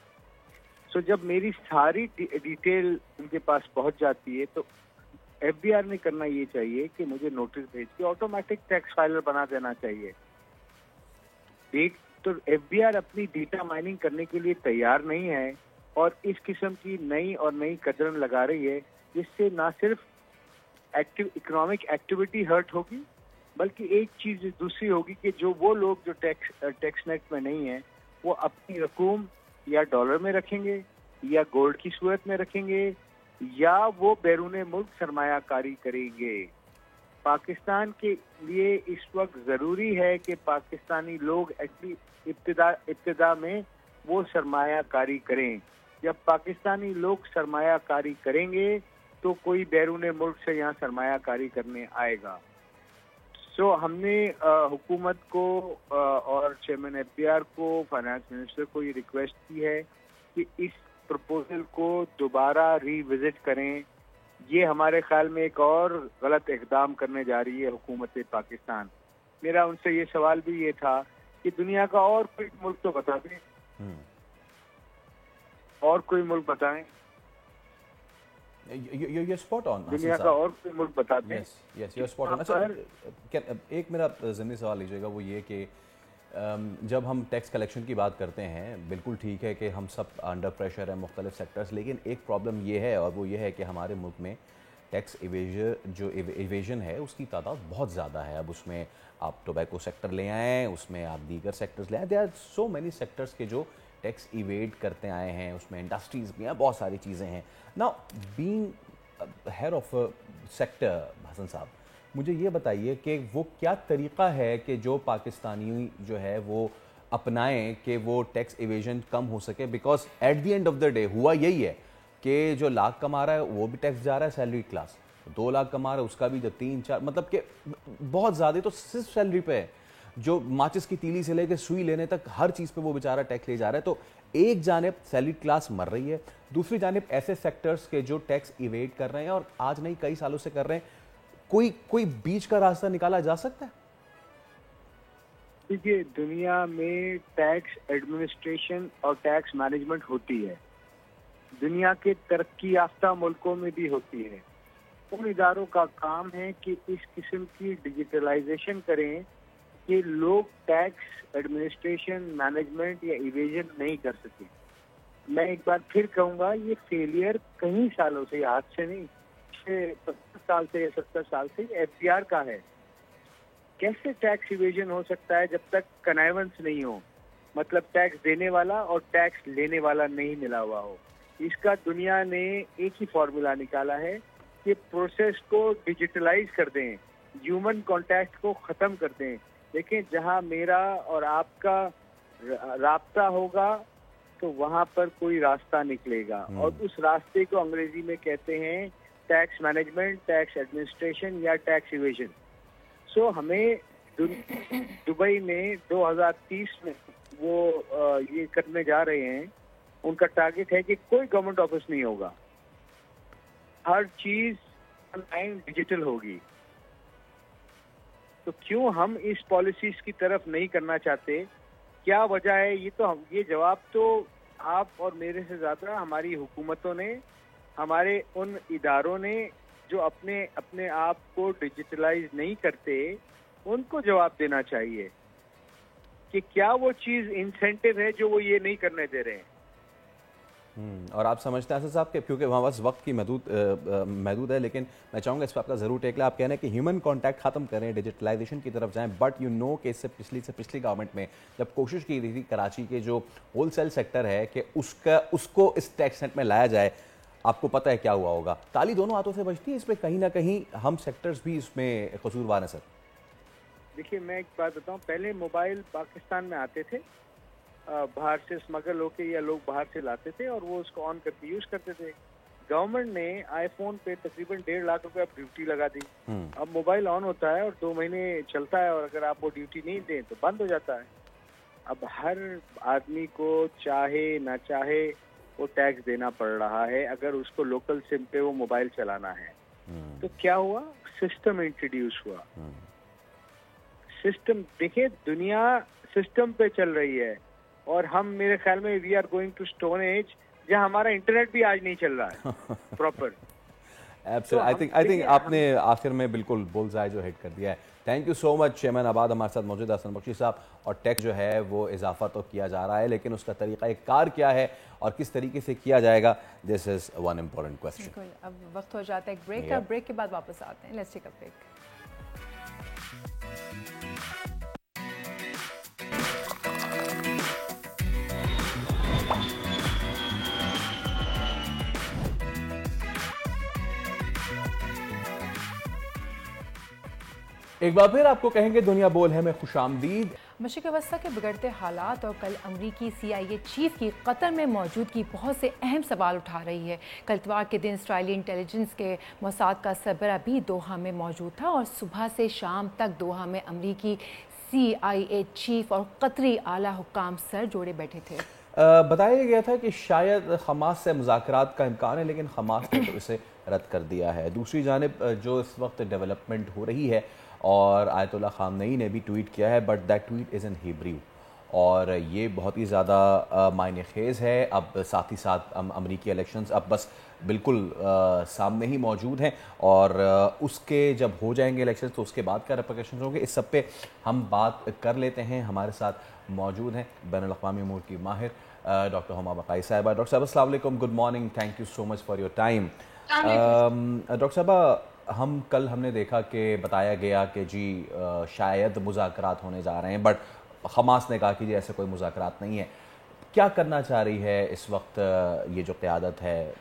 सो जब मेरी सारी डिटेल उनके पास पहुंच जाती है तो एफबीआर ने करना ये चाहिए कि मुझे नोटिस भेज के ऑटोमेटिक टैक्स फाइलर बना देना चाहिए। तो एफबीआर अपनी डेटा माइनिंग करने के लिए तैयार नहीं है और इस किस्म की नई और नई कदरन लगा रही है, जिससे ना सिर्फ इकोनॉमिक एक्टिविटी हर्ट होगी, बल्कि एक चीज दूसरी होगी कि जो वो लोग जो टैक्स नेट में नहीं है वो अपनी रकूम या डॉलर में रखेंगे या गोल्ड की सूरत में रखेंगे या वो बैरूने मुल्क सरमायाकारी करेंगे। पाकिस्तान के लिए इस वक्त जरूरी है कि पाकिस्तानी लोग इब्तिदा में वो सरमायाकारी करें। जब पाकिस्तानी लोग सरमायाकारी करेंगे तो कोई बैरूने मुल्क से यहाँ सरमायाकारी करने आएगा। सो हमने हुकूमत को और चेयरमैन एफबीआर को, फाइनेंस मिनिस्टर को ये रिक्वेस्ट की है कि इस प्रपोजल को दोबारा रिविजिट करें। ये हमारे ख्याल में एक और गलत इकदाम करने जा रही है हुकूमत पाकिस्तान। मेरा उनसे ये सवाल भी ये था कि दुनिया का और कोई मुल्क तो बता दें, और कोई मुल्क बताएं, You're spot on, दुनिया का और कोई मुल्क बता दें। Yes, you're spot on। अच्छा, एक मेरा ज़िम्नी सवाल लीजिएगा, वो ये कि जब हम टैक्स कलेक्शन की बात करते हैं, बिल्कुल ठीक है कि हम सब अंडर प्रेशर है मुख्तलिफ सेक्टर्स, लेकिन एक प्रॉब्लम ये है, और वो ये है कि हमारे मुल्क में टैक्स इवेजन है उसकी तादाद बहुत ज़्यादा है। अब उसमें आप टोबैको सेक्टर ले आएँ, उसमें आप दीगर सेक्टर्स ले आएँ, there are so many sectors के जो टैक्स इवेड करते आए हैं, उसमें इंडस्ट्रीज़ भी हैं, बहुत सारी चीज़ें हैं। Now being head of sector, Hasan साहब, मुझे ये बताइए कि वो क्या तरीक़ा है कि जो पाकिस्तानी जो है वो अपनाएं कि वो टैक्स इवेजन कम हो सके, because at the end of the day हुआ यही है कि जो लाख कमा रहा है वो भी टैक्स जा रहा है, सैलरी क्लास 2 लाख कमा रहा है उसका भी, जो 3-4, मतलब कि बहुत ज़्यादा तो सिर्फ सैलरी पे है, जो माचिस की तीली से लेकर सुई लेने तक हर चीज़ पे वो बेचारा टैक्स ले जा रहा है। तो एक जानिब सैलरी क्लास मर रही है, दूसरी जानिब ऐसे सेक्टर्स के जो टैक्स इवेड कर रहे हैं और आज नहीं कई सालों से कर रहे हैं, कोई बीच का रास्ता निकाला जा सकता है? देखिए, दुनिया में टैक्स एडमिनिस्ट्रेशन और टैक्स मैनेजमेंट होती है, दुनिया के तरक्की याफ्ता मुल्कों में भी होती है। उन इदारों का काम है कि इस किस्म की डिजिटलाइजेशन करें कि लोग टैक्स एडमिनिस्ट्रेशन, मैनेजमेंट या इवेजन नहीं कर सके। मैं एक बार फिर कहूँगा, ये फेलियर कई सालों से, आज से नहीं, 50 साल से या 70 साल से एफबीआर का है। कैसे टैक्स इवेजन हो सकता है जब तक कनाइवेंस नहीं हो, मतलब टैक्स देने वाला और टैक्स लेने वाला नहीं मिला हुआ हो। इसका दुनिया ने एक ही फॉर्मूला निकाला है कि प्रोसेस को डिजिटलाइज कर दें, ह्यूमन कॉन्टैक्ट को ख़त्म कर दें, देखें, जहां मेरा और आपका राब्ता होगा तो वहां पर कोई रास्ता निकलेगा, और उस रास्ते को अंग्रेजी में कहते हैं टैक्स मैनेजमेंट, टैक्स एडमिनिस्ट्रेशन या टैक्स इवेजन। सो हमें दुबई में 2030 में वो ये करने जा रहे हैं। उनका टारगेट है कि कोई गवर्नमेंट ऑफिस नहीं होगा, हर चीज ऑनलाइन डिजिटल होगी। तो क्यों हम इस पॉलिसीज की तरफ नहीं करना चाहते? क्या वजह है? ये जवाब तो आप और मेरे से ज्यादा हमारी हुकूमतों ने, हमारे उन इदारों ने जो अपने अपने आप को डिजिटलाइज नहीं करते, उनको जवाब देना चाहिए कि क्या वो चीज इंसेंटिव है जो वो ये नहीं करने दे रहे हैं। और आप समझते हैं असद साहब, क्योंकि वहाँ बस वक्त की महदूद है, लेकिन मैं चाहूँगा इस पर आपका ज़रूर टेक लें। आप कह रहे हैं कि ह्यूमन कांटेक्ट खत्म करें, डिजिटलाइजेशन की तरफ जाएं, बट यू नो कि इससे पिछली गवर्नमेंट में जब कोशिश की गई थी कराची के जो होलसेल सेक्टर है कि उसको इस टैक्स नेट में लाया जाए, आपको पता है क्या हुआ होगा। ताली दोनों हाथों से बजती है, इसमें कहीं ना कहीं हम सेक्टर्स भी इसमें कसूरवार हैं सर। देखिए, मैं एक बात बताऊँ, पहले मोबाइल पाकिस्तान में आते थे बाहर से स्मगल होके, या लोग बाहर से लाते थे और वो उसको ऑन करके यूज करते थे। गवर्नमेंट ने आईफोन पे तकरीबन 1.5 लाख रुपए अब ड्यूटी लगा दी। अब मोबाइल ऑन होता है और 2 महीने चलता है, और अगर आप वो ड्यूटी नहीं दें तो बंद हो जाता है। अब हर आदमी को चाहे ना चाहे वो टैक्स देना पड़ रहा है अगर उसको लोकल सिम पे वो मोबाइल चलाना है। तो क्या हुआ? सिस्टम इंट्रोड्यूस हुआ। सिस्टम, देखिए, दुनिया सिस्टम पे चल रही है, और हम, मेरे ख्याल में, we are going to stone age, जहां हमारा इंटरनेट भी आज नहीं चल रहा है प्रॉपर। आई थिंक आपने आखिर में बिल्कुल बुल्सआई जो हिट कर दिया है। Thank you so much. Chairman आबाद हमारे साथ मौजूद हसन बख्शी साहब। और टैक्स जो है वो इजाफा तो किया जा रहा है, लेकिन उसका तरीका कार क्या है और किस तरीके से किया जाएगा, this is one important question. अब वक्त हो जाता है एक ब्रेक का। ब्रेक के बाद वापस आते हैं। Let's take a break. एक बार फिर आपको कहेंगे दुनिया बोल है में खुशामदीद। मशरिक़ वस्ता के बिगड़ते हालात और कल अमरीकी CIA चीफ की कतर में मौजूदगी बहुत से अहम सवाल उठा रही है। कल इतवार के दिन इसराइली इंटेलिजेंस के मोसाद का सरबरा भी दोहा में मौजूद था, और सुबह से शाम तक दोहा में अमरीकी CIA चीफ और कतरी आला हुक्काम सर जोड़े बैठे थे। बताया गया था कि शायद हमास से मुज़ाकरात का इम्कान है, लेकिन हमास ने तो इसे रद्द कर दिया है। दूसरी जानिब जो इस वक्त डेवलपमेंट हो रही है, और आयतुल्लाह ख़ामनेई ने भी ट्वीट किया है, but that tweet is in Hebrew, और ये बहुत ही ज़्यादा मायने खेज़ है। अब साथ ही साथ अमरीकी इलेक्शंस अब बस बिल्कुल सामने ही मौजूद हैं, और उसके जब हो जाएंगे इलेक्शंस तो उसके बाद क्या रेपरकशंस होंगे, इस सब पे हम बात कर लेते हैं। हमारे साथ मौजूद हैं बैनुल-अक़वामी उमूर की माहिर डॉक्टर हुमा बक़ाई साहिबा। डॉक्टर साहब अस्सलाम वालेकुम, good morning, thank you so much for your time. Doctor साहबा, हमने देखा कि बताया गया कि जी शायद मुज़ाकरात होने जा रहे हैं, बट हमास ने कहा कि जी ऐसे कोई मुज़ाकरात नहीं है। क्या करना चाह रही है इस वक्त ये जो क़यादत है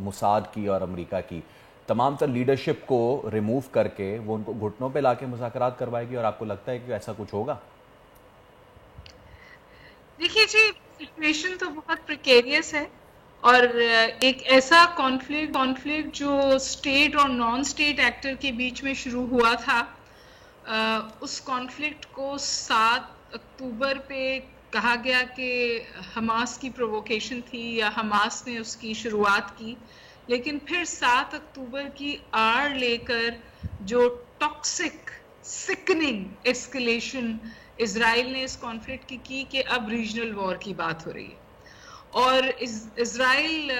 मोसाद की और अमेरिका की? तमाम तर लीडरशिप को रिमूव करके वो उनको घुटनों पे लाके मुज़ाकरात करवाएगी, और आपको लगता है कि ऐसा कुछ होगा? देखिए जी, सिचुएशन तो बहुत प्रिकेरियस है, और एक ऐसा कॉन्फ्लिक्ट जो स्टेट और नॉन स्टेट एक्टर के बीच में शुरू हुआ था, उस कॉन्फ्लिक्ट को 7 अक्टूबर पे कहा गया कि हमास की प्रोवोकेशन थी या हमास ने उसकी शुरुआत की, लेकिन फिर 7 अक्टूबर की आड़ लेकर जो टॉक्सिक सिकनिंग एस्केलेशन इजराइल ने इस कॉन्फ्लिक्ट की कि अब रीजनल वॉर की बात हो रही है। और इजराइल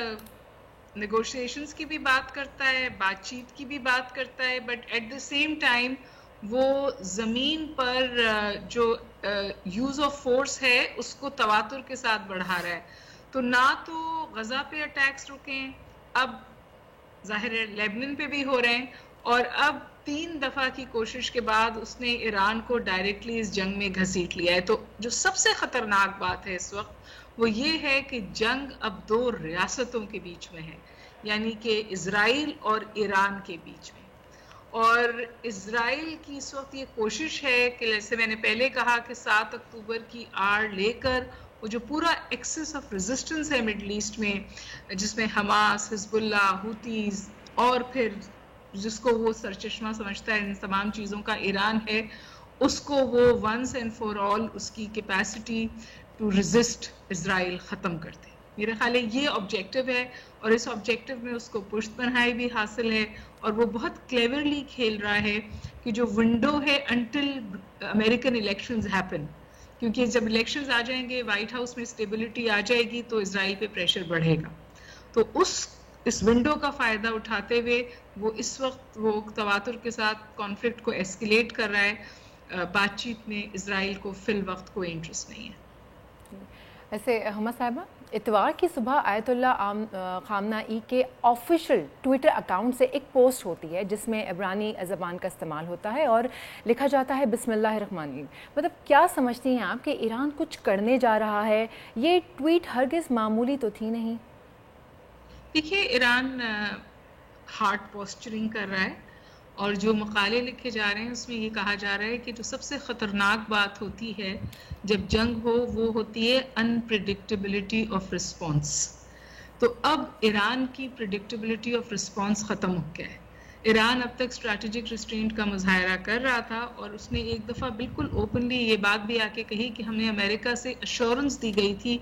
नेगोशिएशंस की भी बात करता है, बातचीत की भी बात करता है, but at the same time वो ज़मीन पर जो यूज़ ऑफ फोर्स है उसको तवातुर के साथ बढ़ा रहा है। तो ना तो गज़ा पे अटैक्स रुकें, अब ज़ाहिर है लेबनान पे भी हो रहे हैं, और अब 3 दफ़ा की कोशिश के बाद उसने ईरान को डायरेक्टली इस जंग में घसीट लिया है। तो जो सबसे ख़तरनाक बात है इस वक्त वो ये है कि जंग अब 2 रियासतों के बीच में है, यानी कि इजराइल और ईरान के बीच में। और इजराइल की इस वक्त ये कोशिश है कि जैसे मैंने पहले कहा कि 7 अक्टूबर की आड़ लेकर वो जो पूरा एक्सेस ऑफ रेजिस्टेंस है मिडल ईस्ट में, जिसमें हमास, हिजबुल्लाह, हुतीज और फिर जिसको वो सरचश्मा समझता है इन तमाम चीज़ों का ईरान है, उसको वो वंस एंड फॉर ऑल उसकी कैपेसिटी टू रेजिस्ट इजराइल ख़त्म कर दे। मेरा ख्याल है ये ऑब्जेक्टिव है और इस ऑब्जेक्टिव में उसको पुष्ट बनाई भी हासिल है और वो बहुत क्लेवरली खेल रहा है कि जो विंडो है अंटिल अमेरिकन इलेक्शंस हैपन, क्योंकि जब इलेक्शंस आ जाएंगे, वाइट हाउस में स्टेबिलिटी आ जाएगी तो इजराइल पे प्रेशर बढ़ेगा। तो इस विंडो का फ़ायदा उठाते हुए वो इस वक्त वो तवातुर के साथ कॉन्फ्लिक्ट को एस्केलेट कर रहा है। बातचीत में इजराइल को फिल वक्त कोई इंटरेस्ट नहीं है। ऐसे हमा साहिबा, इतवार की सुबह आयतुल्ला खामनाई के ऑफिशियल ट्विटर अकाउंट से एक पोस्ट होती है जिसमें इब्रानी ज़बान का इस्तेमाल होता है और लिखा जाता है बिस्मिल्लाहिर्रहमानिर्रहीम। मतलब क्या समझती हैं आप कि ईरान कुछ करने जा रहा है? ये ट्वीट हरगिज़ मामूली तो थी नहीं। देखिए, ईरान हार्ड पोस्चरिंग कर रहा है और जो मकाले लिखे जा रहे हैं उसमें ये कहा जा रहा है कि जो सबसे ख़तरनाक बात होती है जब जंग हो वो होती है अनप्रिडिक्टेबिलिटी ऑफ रिस्पॉन्स। तो अब ईरान की प्रिडिक्टेबिलिटी ऑफ रिस्पॉन्स ख़त्म हो गया है। ईरान अब तक स्ट्रैटेजिक रिस्ट्रेंट का मुजाहरा कर रहा था और उसने एक दफ़ा बिल्कुल ओपनली ये बात भी आके कही कि हमें अमेरिका से अश्योरेंस दी गई थी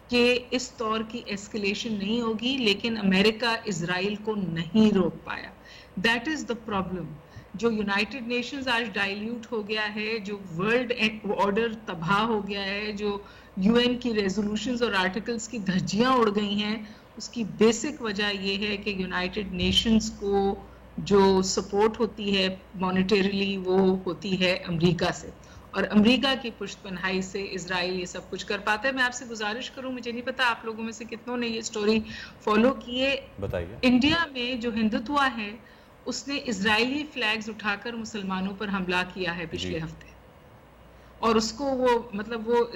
कि इस दौर की एस्केलेशन नहीं होगी, लेकिन अमेरिका इजराइल को नहीं रोक पाया। That is the problem. जो यूनाइटेड नेशंस आज डाइल्यूट हो गया है, जो वर्ल्ड ऑर्डर तबाह हो गया है, जो यूएन की रेजोल्यूशंस और आर्टिकल्स की धज्जियां उड़ गई हैं, उसकी बेसिक वजह ये है कि यूनाइटेड नेशंस को जो सपोर्ट होती है मॉनेटरीली वो होती है अमेरिका से, और अमेरिका की पुष्टपनाही से इजराइल ये सब कुछ कर पाता है। मैं आपसे गुजारिश करूं, मुझे नहीं पता आप लोगों में से कितनों ने ये स्टोरी फॉलो की है, बताइए। इंडिया में जो हिंदुत्व है उसने इजरायली फ्लैग्स उठाकर मुसलमानों पर हमला किया है पिछले हफ्ते, और उसको वो मतलब वो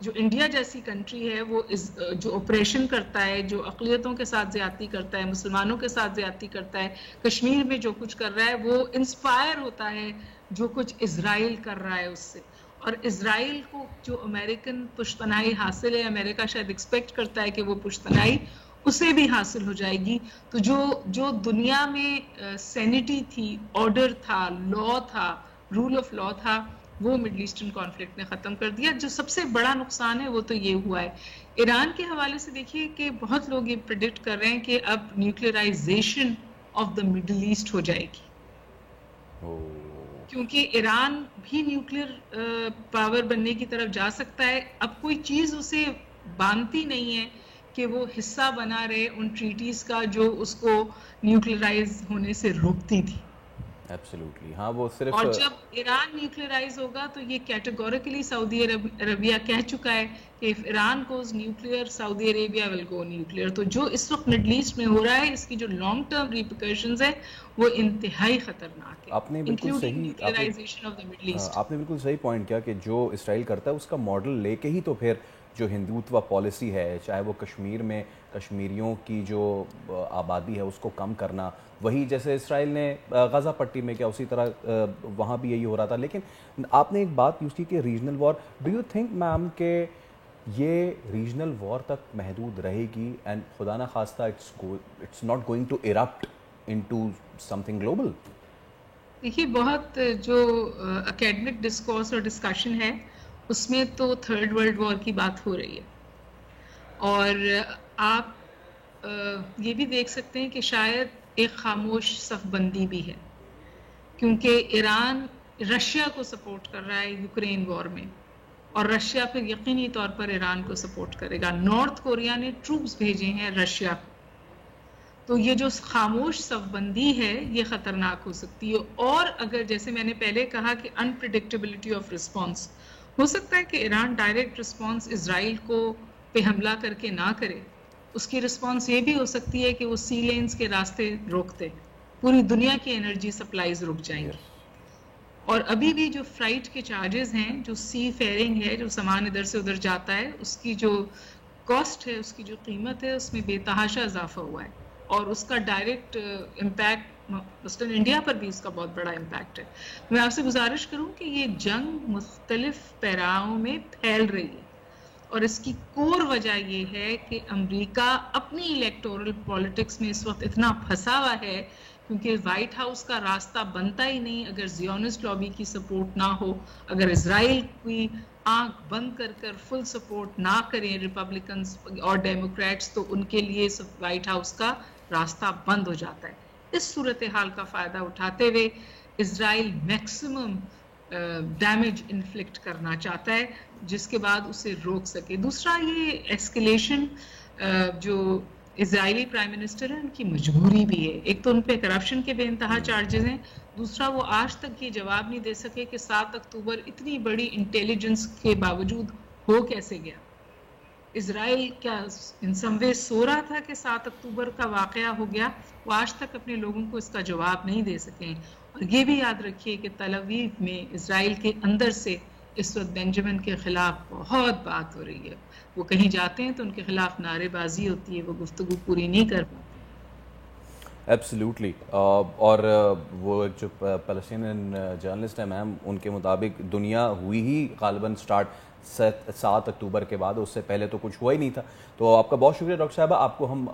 जो इंडिया जैसी कंट्री है वो जो ऑपरेशन करता है, जो अक़लियतों के साथ ज़्यादती करता है, मुसलमानों के साथ ज़्यादती करता है, कश्मीर में जो कुछ कर रहा है वो इंस्पायर होता है जो कुछ इजराइल कर रहा है उससे। और इजराइल को जो अमेरिकन पुष्तनाई हासिल है, अमेरिका शायद एक्सपेक्ट करता है कि वो पुष्तनाई उसे भी हासिल हो जाएगी। तो जो दुनिया में सैनिटी थी, ऑर्डर था, लॉ था, रूल ऑफ लॉ था, वो मिडल ईस्टर्न कॉन्फ्लिक्ट ने ख़त्म कर दिया। जो सबसे बड़ा नुकसान है वो तो ये हुआ है। ईरान के हवाले से देखिए कि बहुत लोग ये प्रेडिक्ट कर रहे हैं कि अब nuclearization of the middle east हो जाएगी, क्योंकि ईरान भी न्यूक्लियर पावर बनने की तरफ जा सकता है। अब कोई चीज़ उसे बांधती नहीं है कि वो हिस्सा बना रहे उन ट्रीटीज का जो उसको न्यूक्लियराइज होने से रोकती थी। एब्सोल्युटली, हाँ, वो सिर्फ और जब ईरान न्यूक्लियराइज होगा तो ये कैटेगोरिकली सऊदी अरबिया कह चुका है कि if Iran goes nuclear, Saudi Arabia will go nuclear. तो जो इस वक्त मिडल ईस्ट में हो रहा है, इसकी जो लॉन्ग टर्म रिपरकशंस है वो इंतहाई खतरनाक है। आपने बिल्कुल सही पॉइंट किया कि जो इसराइल करता है उसका मॉडल लेके ही तो फिर जो हिंदुत्व पॉलिसी है, चाहे वो कश्मीर में कश्मीरियों की जो आबादी है उसको कम करना, वही जैसे इसराइल ने गज़ा पट्टी में किया उसी तरह वहाँ भी यही हो रहा था। लेकिन आपने एक बात यूज़ की कि regional war, do you think ma'am के ये रीजनल वॉर तक महदूद रहेगी एंड खुदा ना खास्ता it's not going to erupt into something global? देखिए, बहुत जो एकेडमिक डिस्कोर्स और डिस्कशन है उसमें तो थर्ड वर्ल्ड वॉर की बात हो रही है, और आप ये भी देख सकते हैं कि शायद एक खामोश सफबंदी भी है, क्योंकि ईरान रशिया को सपोर्ट कर रहा है यूक्रेन वॉर में, और रशिया फिर यकीनी तौर पर ईरान को सपोर्ट करेगा। नॉर्थ कोरिया ने ट्रूप्स भेजे हैं रशिया को। तो ये जो खामोश सफबंदी है ये ख़तरनाक हो सकती है। और अगर जैसे मैंने पहले कहा कि अनप्रिडिक्टेबिलिटी ऑफ रिस्पॉन्स, हो सकता है कि ईरान डायरेक्ट रिस्पॉन्स इजराइल को पे हमला करके ना करे, उसकी रिस्पॉन्स ये भी हो सकती है कि वो सी लेन्स के रास्ते रोकते, पूरी दुनिया की एनर्जी सप्लाईज रुक जाएंगी। और अभी भी जो फ्लाइट के चार्जेस हैं, जो सी फेयरिंग है, जो सामान इधर से उधर जाता है, उसकी जो कॉस्ट है, उसकी जो कीमत है, उसमें बेतहाशा इजाफा हुआ है, और उसका डायरेक्ट इम्पैक्ट वेस्टर्न इंडिया पर भी इसका बहुत बड़ा इम्पैक्ट है। मैं आपसे गुजारिश करूं कि ये जंग मुख्तलिफ पैराओं में फैल रही है और इसकी कोर वजह ये है कि अमेरिका अपनी इलेक्टोरल पॉलिटिक्स में इस वक्त इतना फंसा हुआ है क्योंकि व्हाइट हाउस का रास्ता बनता ही नहीं अगर ज़ियोनिस्ट लॉबी की सपोर्ट ना हो, अगर इजराइल की आंख बंद कर कर फुल सपोर्ट ना करें रिपब्लिकन्स और डेमोक्रेट्स, तो उनके लिए व्हाइट हाउस का रास्ता बंद हो जाता है। इस सूरत हाल का फ़ायदा उठाते हुए इजराइल मैक्सिमम डैमेज इन्फ्लिक्ट करना चाहता है जिसके बाद उसे रोक सके। दूसरा, ये एस्केलेशन जो इजरायली प्राइम मिनिस्टर है उनकी मजबूरी भी है। एक तो उन पे करप्शन के बेइंतहा चार्जेस हैं, दूसरा वो आज तक ये जवाब नहीं दे सके कि 7 अक्टूबर इतनी बड़ी इंटेलिजेंस के बावजूद हो कैसे गया। इजराइल क्या इन सम वे सो रहा था कि 7 अक्टूबर का वाकया हो गया? वो आज तक अपने लोगों को इसका जवाब नहीं दे सके। और ये भी याद रखिए कि तल अवीव में इजराइल के अंदर से इस वक्त बेंजामिन के खिलाफ बहुत बात हो रही है। वो कहीं जाते हैं तो उनके खिलाफ नारेबाजी होती है, वो गुफ्तगू पूरी नहीं कर पाते। एब्सोल्युटली। और वो एक जो पैलेस्टीनियन जर्नलिस्ट है मैम, उनके मुताबिक दुनिया हुई ही गालिबन स्टार्ट 7 अक्टूबर के बाद, उससे पहले तो कुछ हुआ ही नहीं था। तो आपका बहुत शुक्रिया डॉक्टर साहबा। आपको हम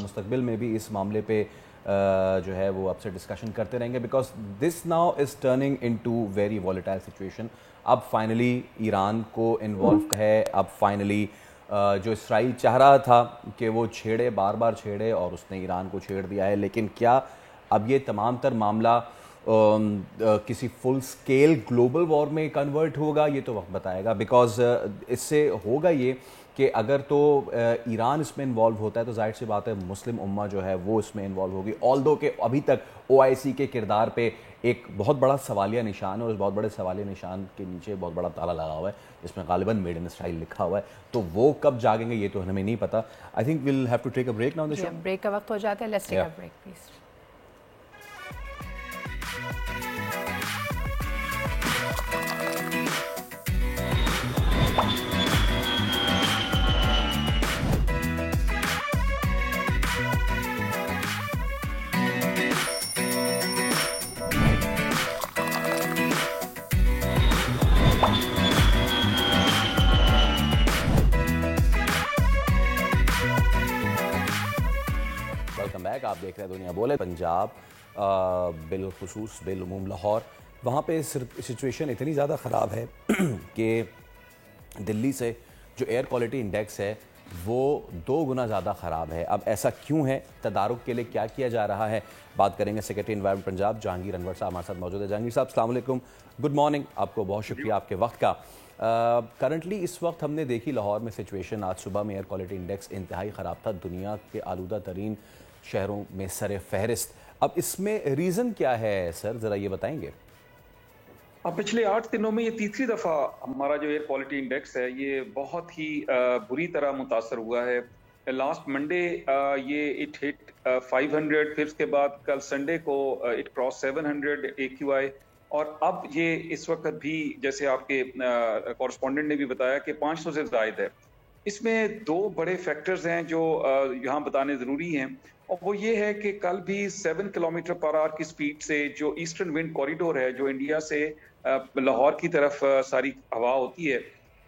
मुस्तकबिल में भी इस मामले पे जो है वो आपसे डिस्कशन करते रहेंगे, because this now is turning into very volatile situation. अब फाइनली ईरान को इन्वॉल्व है, अब फाइनली जो इसराइल चाह रहा था कि वो छेड़े, बार बार छेड़े, और उसने ईरान को छेड़ दिया है। लेकिन क्या अब ये तमाम तर मामला किसी फुल स्केल ग्लोबल वॉर में कन्वर्ट होगा? ये तो वक्त बताएगा, बिकॉज इससे होगा ये कि अगर तो ईरान इसमें इन्वॉल्व होता है तो जाहिर सी बात है मुस्लिम उम्मा जो है वो इसमें इन्वॉल्व होगी। ऑल्दो कि अभी तक OIC के किरदार पे एक बहुत बड़ा सवालिया निशान है, और उस बहुत बड़े सवालिया निशान के नीचे बहुत बड़ा ताला लगा हुआ है जिसमें गालिबन मेड इन इसराइल लिखा हुआ है। तो वो कब जागेंगे ये तो हमें नहीं पता। I think will have to take a break now in the show. Break का वक्त हो जाता है, let's take a break please. आप देख रहे हैं दुनिया बोले। पंजाब बिलखुसूस बिलउमूम लाहौर, वहाँ पे सिचुएशन इतनी ज़्यादा ख़राब है कि दिल्ली से जो एयर क्वालिटी इंडेक्स है वो 2 गुना ज़्यादा ख़राब है। अब ऐसा क्यों है, तदारुक के लिए क्या किया जा रहा है, बात करेंगे। सेक्रेटरी एनवायरनमेंट पंजाब जहांगीर अनवर साहब हमारे साथ मौजूद है। जहांगीर साहब अस्सलाम वालेकुम, गुड मॉर्निंग। आपको बहुत शुक्रिया आपके वक्त का। करंटली इस वक्त हमने देखी लाहौर में सिचुएशन, आज सुबह में एयर क्वालिटी इंडेक्स इंतहाई ख़राब था, दुनिया के आलूदा तरीन शहरों में सर फहरिस्त। अब इसमें रीज़न क्या है सर, ज़रा ये बताएंगे। पिछले 8 दिनों में ये तीसरी दफ़ा हमारा जो एयर क्वालिटी इंडेक्स है ये बहुत ही बुरी तरह मुतासर हुआ है। लास्ट मंडे ये इट हिट 500, फिर उसके बाद कल संडे को इट क्रॉस 700 AQI, और अब ये इस वक्त भी जैसे आपके कॉरेस्पॉन्डेंट ने भी बताया कि 500 से ज़ायद है। इसमें 2 बड़े फैक्टर्स हैं जो यहाँ बताने ज़रूरी हैं, और वो ये है कि कल भी 7 किलोमीटर पर आवर की स्पीड से जो ईस्टर्न विंड कॉरिडोर है जो इंडिया से लाहौर की तरफ सारी हवा होती है,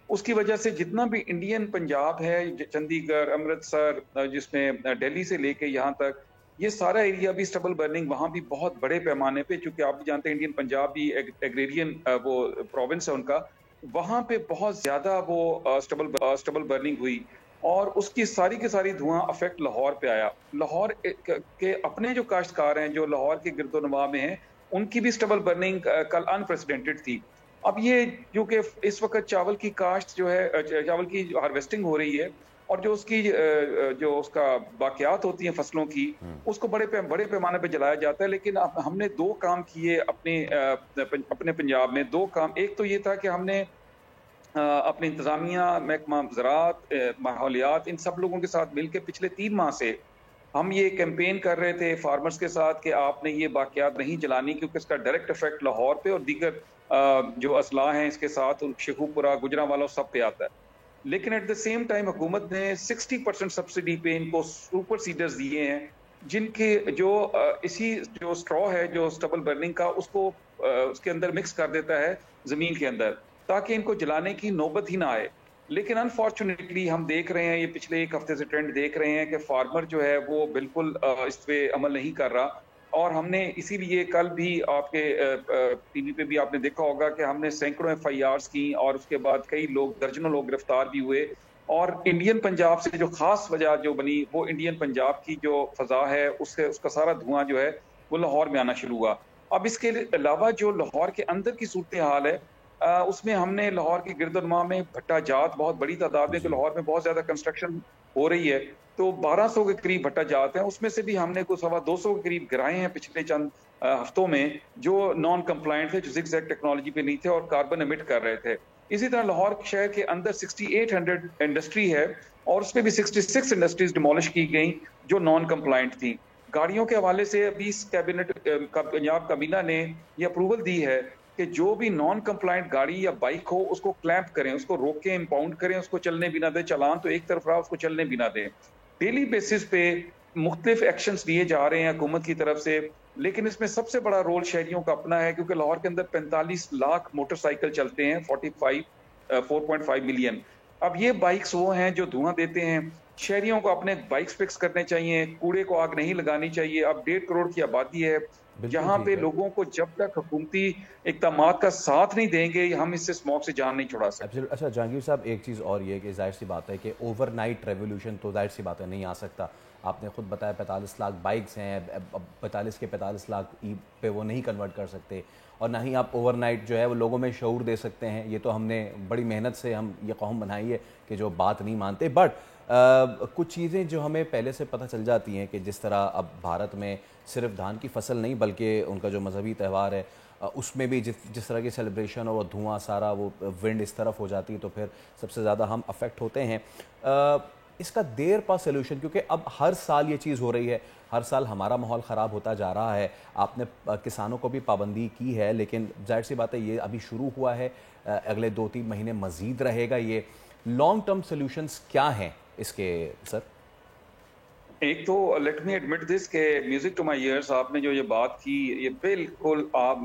उसकी वजह से जितना भी इंडियन पंजाब है, चंडीगढ़, अमृतसर, जिसमें दिल्ली से लेके यहाँ तक, ये सारा एरिया भी स्टबल बर्निंग वहाँ भी बहुत बड़े पैमाने पे, चूंकि आप भी जानते हैं इंडियन पंजाब भी एग्रेरियन वो प्रोविंस है उनका, वहाँ पे बहुत ज्यादा वो स्टबल बर्निंग हुई, और उसकी सारी की सारी धुआं अफेक्ट लाहौर पे आया। लाहौर के अपने जो काश्तकार हैं जो लाहौर के गिरदोनवा में हैं, उनकी भी स्टबल बर्निंग कल अनप्रेसिडेंटेड थी। अब ये जो कि इस वक्त चावल की काश्त जो है, चावल की हार्वेस्टिंग हो रही है, और जो उसकी जो उसका बाकियात होती हैं फसलों की, उसको बड़े पैमाने पे जलाया जाता है। लेकिन हमने 2 काम किए अपने पंजाब में, 2 काम। एक तो ये था कि हमने अपनी इंतजामिया, महकमा ज़राअत, माहौलियात, इन सब लोगों के साथ मिलकर पिछले 3 माह से हम ये कैंपेन कर रहे थे फार्मर्स के साथ कि आपने ये बाकियात नहीं जलानी, क्योंकि इसका डायरेक्ट इफेक्ट लाहौर पे और दीगर जो असला हैं इसके साथ शेखुपुरा, गुजरांवाला सब पे आता है। लेकिन एट द सेम टाइम हुकूमत ने 60% सब्सिडी पे इनको सुपर सीडर्स दिए हैं, जिनके जो इसी जो स्ट्रॉ है जो स्टबल बर्निंग का उसको उसके अंदर मिक्स कर देता है जमीन के अंदर, ताकि इनको जलाने की नौबत ही ना आए। लेकिन अनफॉर्चुनेटली हम देख रहे हैं, ये पिछले एक हफ्ते से ट्रेंड देख रहे हैं कि फार्मर जो है वो बिल्कुल इस पे अमल नहीं कर रहा। और हमने इसीलिए कल भी आपके टीवी पे भी आपने देखा होगा कि हमने सैकड़ों FIRs की और उसके बाद कई लोग, दर्जनों लोग गिरफ्तार भी हुए। और इंडियन पंजाब से जो खास वजह जो बनी वो इंडियन पंजाब की जो फजा है उससे उसका सारा धुआं जो है वो लाहौर में आना शुरू हुआ। अब इसके अलावा जो लाहौर के अंदर की सूरत हाल है उसमें हमने लाहौर के गिरदुनमा में भट्टा जात बहुत बड़ी तादाद में, तो लाहौर में बहुत ज्यादा कंस्ट्रक्शन हो रही है, तो 1200 के करीब भट्टा जात हैं, उसमें से भी हमने कुछ 250 के करीब गिराए हैं पिछले चंद हफ्तों में, जो नॉन कंप्लायंट थे, जो जिगजैग टेक्नोलॉजी पे नहीं थे और कार्बन एमिट कर रहे थे। इसी तरह लाहौर शहर के अंदर 6800 इंडस्ट्री है और उसमें भी 66 इंडस्ट्रीज डिमोलिश की गई जो नॉन कंप्लायंट थी। गाड़ियों के हवाले से अभी इस कैबिनेट पंजाब काबीना ने ये अप्रूवल दी है कि जो भी नॉन कंप्लायंट गाड़ी या बाइक हो उसको क्लैंप करें, उसको रोकें, इंपाउंड करें, उसको चलने भी ना दें, चालान तो एक तरफ रहा, उसको चलने भी ना दें। डेली बेसिस पे मुख्तलिफ एक्शंस लिए जा रहे हैं हुकूमत की तरफ से, लेकिन इसमें सबसे बड़ा रोल शहरियों का अपना है, क्योंकि लाहौर के अंदर 45 लाख मोटरसाइकिल चलते हैं, 4.5 मिलियन। अब ये बाइक्स वो हैं जो धुआं देते हैं। शहरियों को अपने बाइक्स फिक्स करने चाहिए, कूड़े को आग नहीं लगानी चाहिए। अब 1.5 करोड़ की आबादी है, जहां पे लोगों को जब तक हुकूमती इक़दामात का साथ नहीं देंगे हम इससे स्मॉग से जान नहीं छुड़ा सकते। अच्छा जहांगीर साहब, एक चीज़ और ये कि जाहिर सी बात है कि ओवरनाइट रेवोल्यूशन तो जाहिर सी बात है नहीं आ सकता। आपने खुद बताया 45 लाख बाइक्स हैं, अब 45 के 45 लाख ई पे वो नहीं कन्वर्ट कर सकते, और ना ही आप ओवरनाइट जो है वो लोगों में शऊर दे सकते हैं। ये तो हमने बड़ी मेहनत से हम ये कौम बनाई है कि जो बात नहीं मानते। बट कुछ चीज़ें जो हमें पहले से पता चल जाती हैं कि जिस तरह अब भारत में सिर्फ धान की फसल नहीं बल्कि उनका जो मजहबी त्यौहार है उसमें भी जिस तरह की सेलिब्रेशन और वो धुआं सारा वो विंड इस तरफ हो जाती है, तो फिर सबसे ज़्यादा हम अफेक्ट होते हैं। इसका देर पा सोल्यूशन, क्योंकि अब हर साल ये चीज़ हो रही है, हर साल हमारा माहौल ख़राब होता जा रहा है। आपने किसानों को भी पाबंदी की है, लेकिन जाहिर सी बात है ये अभी शुरू हुआ है, अगले 2-3 महीने मज़ीद रहेगा। ये लॉन्ग टर्म सोल्यूशंस क्या हैं इसके सर? एक तो लेट मी एडमिट दिस के म्यूजिक टू माय ईयर्स, आपने जो ये बात की ये बिल्कुल आप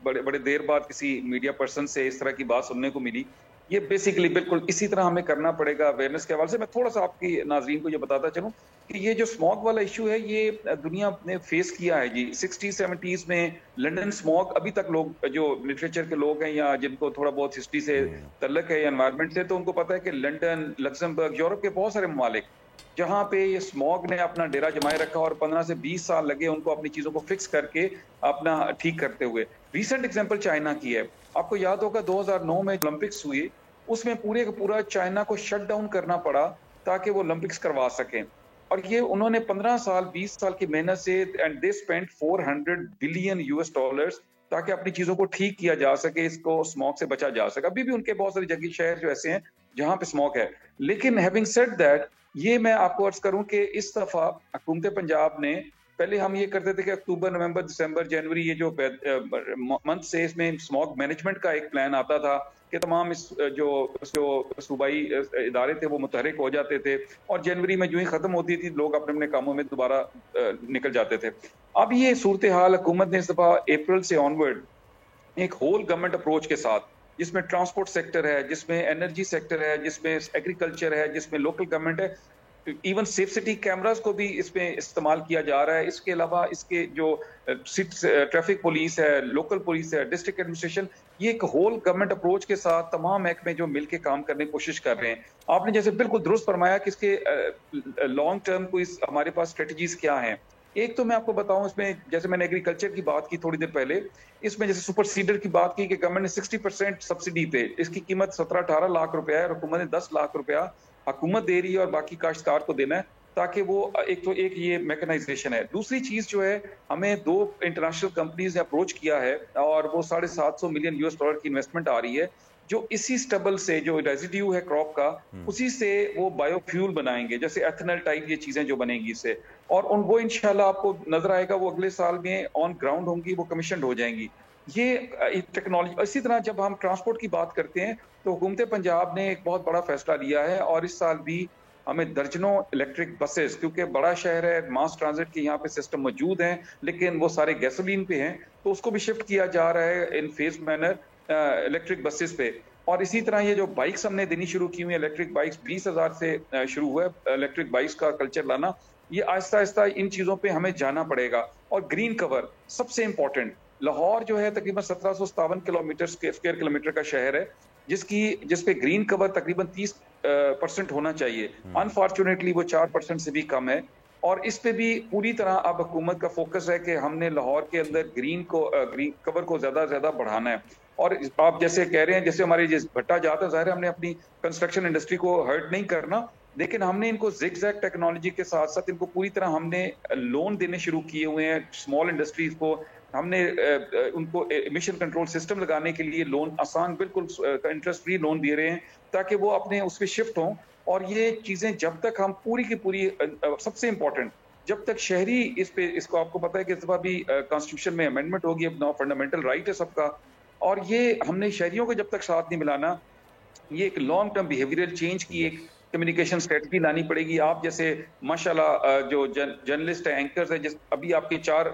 बड़े देर बाद किसी मीडिया पर्सन से इस तरह की बात सुनने को मिली। ये बेसिकली बिल्कुल इसी तरह हमें करना पड़ेगा अवेयरनेस के हवाले से। मैं थोड़ा सा आपकी नाजरीन को ये बताता चलूं कि ये जो स्मॉग वाला इशू है ये दुनिया ने फेस किया है जी। 60-70s में लंदन स्मॉग, अभी तक लोग जो लिटरेचर के लोग हैं या जिनको थोड़ा बहुत हिस्ट्री से तल्लक है या एनवायरनमेंट से, तो उनको पता है कि लंदन, लक्समबर्ग, यूरोप के बहुत सारे ममालिक जहाँ पे ये स्मॉग ने अपना डेरा जमाए रखा और 15 से 20 साल लगे उनको अपनी चीजों को फिक्स करके अपना ठीक करते हुए। रीसेंट एग्जांपल चाइना की है। आपको याद होगा 2009 में ओलंपिक्स हुए, उसमें पूरे का पूरा चाइना को शट डाउन करना पड़ा ताकि वो ओलंपिक्स करवा सकें। और ये उन्होंने 15 साल 20 साल की मेहनत से, एंड दे स्पेंड $400 बिलियन ताकि अपनी चीजों को ठीक किया जा सके, इसको स्मॉग से बचा जा सके। अभी भी उनके बहुत सारे जगह शहर जो ऐसे हैं जहां पे स्मॉग है। लेकिन हैविंग सेड दैट, ये मैं आपको अर्ज करूं कि इस दफा हुकूमत पंजाब ने, पहले हम ये करते थे कि अक्टूबर, नवंबर, दिसंबर, जनवरी, ये जो मंथ से इसमें स्मॉग मैनेजमेंट का एक प्लान आता था कि तमाम जो सूबाई इदारे थे वो मुतहरिक हो जाते थे और जनवरी में जो ही खत्म होती थी लोग अपने अपने कामों में दोबारा निकल जाते थे। अब ये सूरत हाल हुकूमत ने इस दफा अप्रैल से ऑनवर्ड एक होल गवर्नमेंट अप्रोच के साथ, जिसमें ट्रांसपोर्ट सेक्टर है, जिसमें एनर्जी सेक्टर है, जिसमें एग्रीकल्चर है, जिसमें लोकल गवर्नमेंट है, इवन सेफ सिटी कैमरास को भी इसमें इस्तेमाल किया जा रहा है। इसके अलावा इसके जो ट्रैफिक पुलिस है, लोकल पुलिस है, डिस्ट्रिक्ट एडमिनिस्ट्रेशन, ये एक होल गवर्नमेंट अप्रोच के साथ तमाम महकमे जो मिलकर काम करने की कोशिश कर रहे हैं। आपने जैसे बिल्कुल दुरुस्त फरमाया कि इसके लॉन्ग टर्म कोई हमारे पास स्ट्रेटजीज क्या हैं। एक तो मैं आपको बताऊं, इसमें जैसे मैंने एग्रीकल्चर की बात की थोड़ी देर पहले, इसमें जैसे सुपर सीडर की बात की कि गवर्नमेंट ने 60% सब्सिडी पे, इसकी कीमत 17-18 लाख रुपया है और हुकूमत ने 10 लाख रुपया हुकूमत दे रही है और बाकी काश्तकार को देना है, ताकि वो एक ये मैकेनाइजेशन है। दूसरी चीज जो है, हमें 2 इंटरनेशनल कंपनीज ने अप्रोच किया है और वो $750 मिलियन की इन्वेस्टमेंट आ रही है, जो इसी स्टबल से जो रेजिड्यू है क्रॉप का, उसी से वो बायोफ्यूल बनाएंगे, जैसे एथेनॉल टाइप ये चीजें जो बनेंगी इससे, और वो इंशाल्लाह आपको नजर आएगा वो अगले साल में ऑन ग्राउंड होंगी, वो कमीशन हो जाएंगी ये टेक्नोलॉजी। इसी तरह जब हम ट्रांसपोर्ट की बात करते हैं तो हुकूमत पंजाब ने एक बहुत बड़ा फैसला लिया है और इस साल भी हमें दर्जनों इलेक्ट्रिक बसेस, क्योंकि बड़ा शहर है, मास ट्रांजिट के यहाँ पे सिस्टम मौजूद हैं, लेकिन वो सारे गैसोलीन पे हैं, तो उसको भी शिफ्ट किया जा रहा है इन फेज मैनर इलेक्ट्रिक बसेस पे। और इसी तरह ये जो बाइक्स हमने देनी शुरू की हुई है, इलेक्ट्रिक बाइक्स 20,000 से शुरू हुआ है इलेक्ट्रिक बाइक्स का कल्चर लाना। ये आहिस्ता आहिस्ता इन चीजों पे हमें जाना पड़ेगा। और ग्रीन कवर सबसे इंपॉर्टेंट। लाहौर जो है तकरीबन 1757 किलोमीटर स्क्वायर किलोमीटर का शहर है, जिसपे ग्रीन कवर तकरीबन 30% होना चाहिए। अनफॉर्चुनेटली वो 4% से भी कम है। और इस पे भी पूरी तरह अब हुकूमत का फोकस है कि हमने लाहौर के अंदर ग्रीन कवर को ज्यादा से ज्यादा बढ़ाना है। और आप जैसे कह रहे हैं, जैसे हमारी जिस भट्टा जात है, जाहिर है हमने अपनी कंस्ट्रक्शन इंडस्ट्री को हर्ट नहीं करना, लेकिन हमने इनको जिगजैग टेक्नोलॉजी के साथ साथ इनको पूरी तरह हमने लोन देने शुरू किए हुए हैं। स्मॉल इंडस्ट्रीज को हमने उनको एमिशन कंट्रोल सिस्टम लगाने के लिए लोन आसान, बिल्कुल इंटरेस्ट फ्री लोन दे रहे हैं, ताकि वो अपने उस पर शिफ्ट हों। और ये चीजें जब तक हम पूरी की पूरी, सबसे इंपॉर्टेंट, जब तक शहरी इसको आपको पता है कि इस दफा भी कॉन्स्टिट्यूशन में अमेंडमेंट होगी, अपना फंडामेंटल राइट है सबका, और ये हमने शहरियों को जब तक साथ नहीं मिलाना, ये एक लॉन्ग टर्म बिहेवियरल चेंज की एक कम्युनिकेशन स्ट्रेटजी लानी पड़ेगी। आप जैसे माशाल्लाह जो जर्नलिस्ट है, एंकर्स है, अभी आपके 4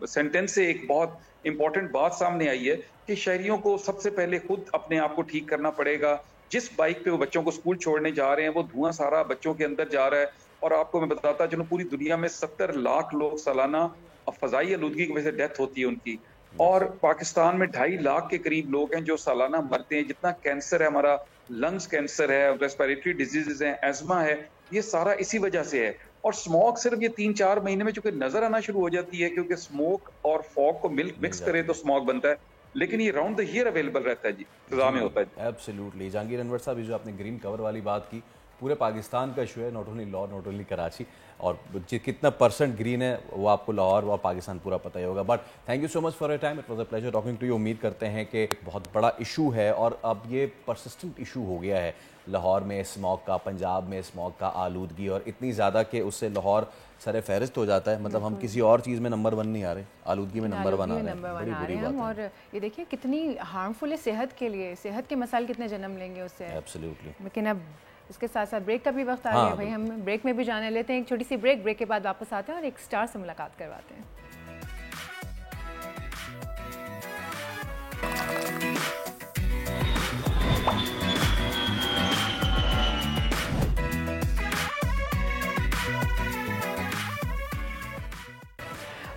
सेंटेंस से एक बहुत इंपॉर्टेंट बात सामने आई है कि शहरियों को सबसे पहले खुद अपने आप को ठीक करना पड़ेगा। जिस बाइक पे वो बच्चों को स्कूल छोड़ने जा रहे हैं, वो धुआं सारा बच्चों के अंदर जा रहा है। और आपको मैं बताता चलूं, पूरी दुनिया में 70 लाख लोग सालाना फजाई आलूदगी की वजह से डेथ होती है उनकी, और पाकिस्तान में 2.5 लाख के करीब लोग हैं जो सालाना मरते हैं। जितना कैंसर है हमारा, लंग्स कैंसर है, रेस्पिरेटरी डिजीजेज हैं, एस्मा है, ये सारा इसी वजह से है। और स्मोक सिर्फ ये 3-4 महीने में चूंकि नजर आना शुरू हो जाती है, क्योंकि स्मोक और फॉग को मिक्स करे तो स्मोक बनता है, लेकिन ये राउंड द ईयर अवेलेबल रहता है जी, फिजा में होता है। एब्सोल्युटली। जहांगीर अनवर साहब, जो आपने ग्रीन कवर वाली बात की, पूरे पाकिस्तान का इशू है, not only Lahore, not only Karachi, और कितना परसेंट ग्रीन है वो आपको लाहौर और पाकिस्तान पूरा पता ही होगा। But thank you so much for your time, it was a pleasure talking to you. उम्मीद करते हैं कि एक बहुत बड़ा इशू है और अब ये परसिस्टेंट इशू हो गया है लाहौर में स्मॉग का, पंजाब में स्मॉग का, आलूदगी, और इतनी ज़्यादा कि उससे लाहौर सर फहरिस्त हो जाता है। मतलब हम किसी और चीज़ में नंबर 1 नहीं आ रहे, आलूदगी में नंबर 1 आ रहे हैं। बड़ी बुरी बात है। और ये देखिए कितनी हार्मफुल है सेहत के लिए, सेहत के मसाइल कितने जन्म लेंगे उससे। एब्सोल्युटली। लेकिन अब उसके साथ साथ ब्रेक का भी वक्त आ गया है भाई, हम ब्रेक में भी जाने लेते हैं एक छोटी सी ब्रेक के बाद वापस आते हैं और एक स्टार से मुलाकात करवाते हैं।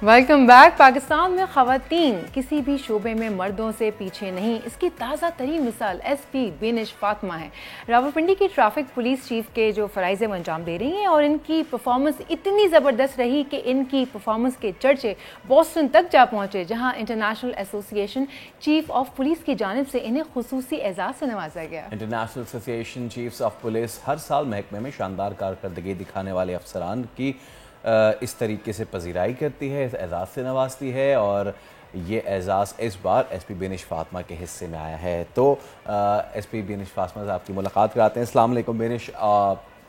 Welcome back. पाकिस्तान में ख़वातीन किसी भी शोबे में मर्दों से पीछे नहीं, इसकी ताज़ा तरीन मिसाल SP बिनिश फातिमा है। रावलपिंडी की ट्रैफिक पुलिस चीफ के जो फ़राइज़ वो अंजाम दे रही हैं, और इनकी परफॉर्मेंस इतनी ज़बरदस्त रही कि इनकी परफॉर्मेंस के चर्चे बोस्टन तक जा पहुँचे, जहाँ international association chief of police की जानिब से इन्हें खुसूसी एजाज़ से नवाजा गया। International association chiefs of police हर साल महकमे में शानदार कारकर्दगी दिखाने वाले अफसरान की इस तरीके से पजीराई करती है, इस एजाज़ से नवाजती है, और ये एजाज़ इस बार SP बिनिश फातिमा के हिस्से में आया है। तो SP बिनिश फातिमा से आपकी मुलाकात कराते हैं। अस्सलाम वालेकुम बिनिश,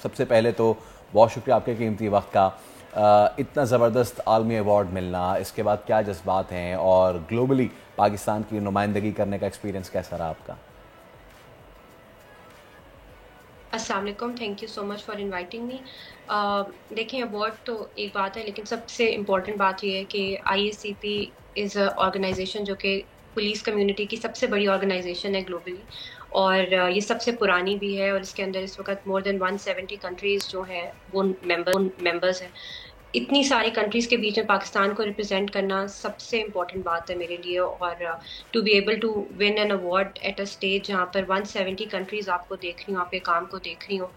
सबसे पहले तो बहुत शुक्रिया आपके कीमती वक्त का। इतना ज़बरदस्त आलमी अवार्ड मिलना, इसके बाद क्या जज्बात हैं, और ग्लोबली पाकिस्तान की नुमाइंदगी करने का एक्सपीरियंस कैसा रहा आपका? अस्सलाम वालेकुम, thank you so much for inviting me. देखें, अवार्ड तो एक बात है, लेकिन सबसे इम्पोर्टेंट बात यह है कि IACP इज़ अ ऑर्गेनाइजेशन जो कि पुलिस कम्युनिटी की सबसे बड़ी ऑर्गेनाइजेशन है ग्लोबली, और ये सबसे पुरानी भी है, और इसके अंदर इस वक्त मोर देन 170 कंट्रीज़ जो है वो मेंबर्स हैं। इतनी सारी कंट्रीज़ के बीच में पाकिस्तान को रिप्रेजेंट करना सबसे इम्पोर्टेंट बात है मेरे लिए, और to be able to win an award at a stage जहाँ पर 170 कंट्रीज़ आपको देख रही हूँ, आपके काम को देख रही हूँ,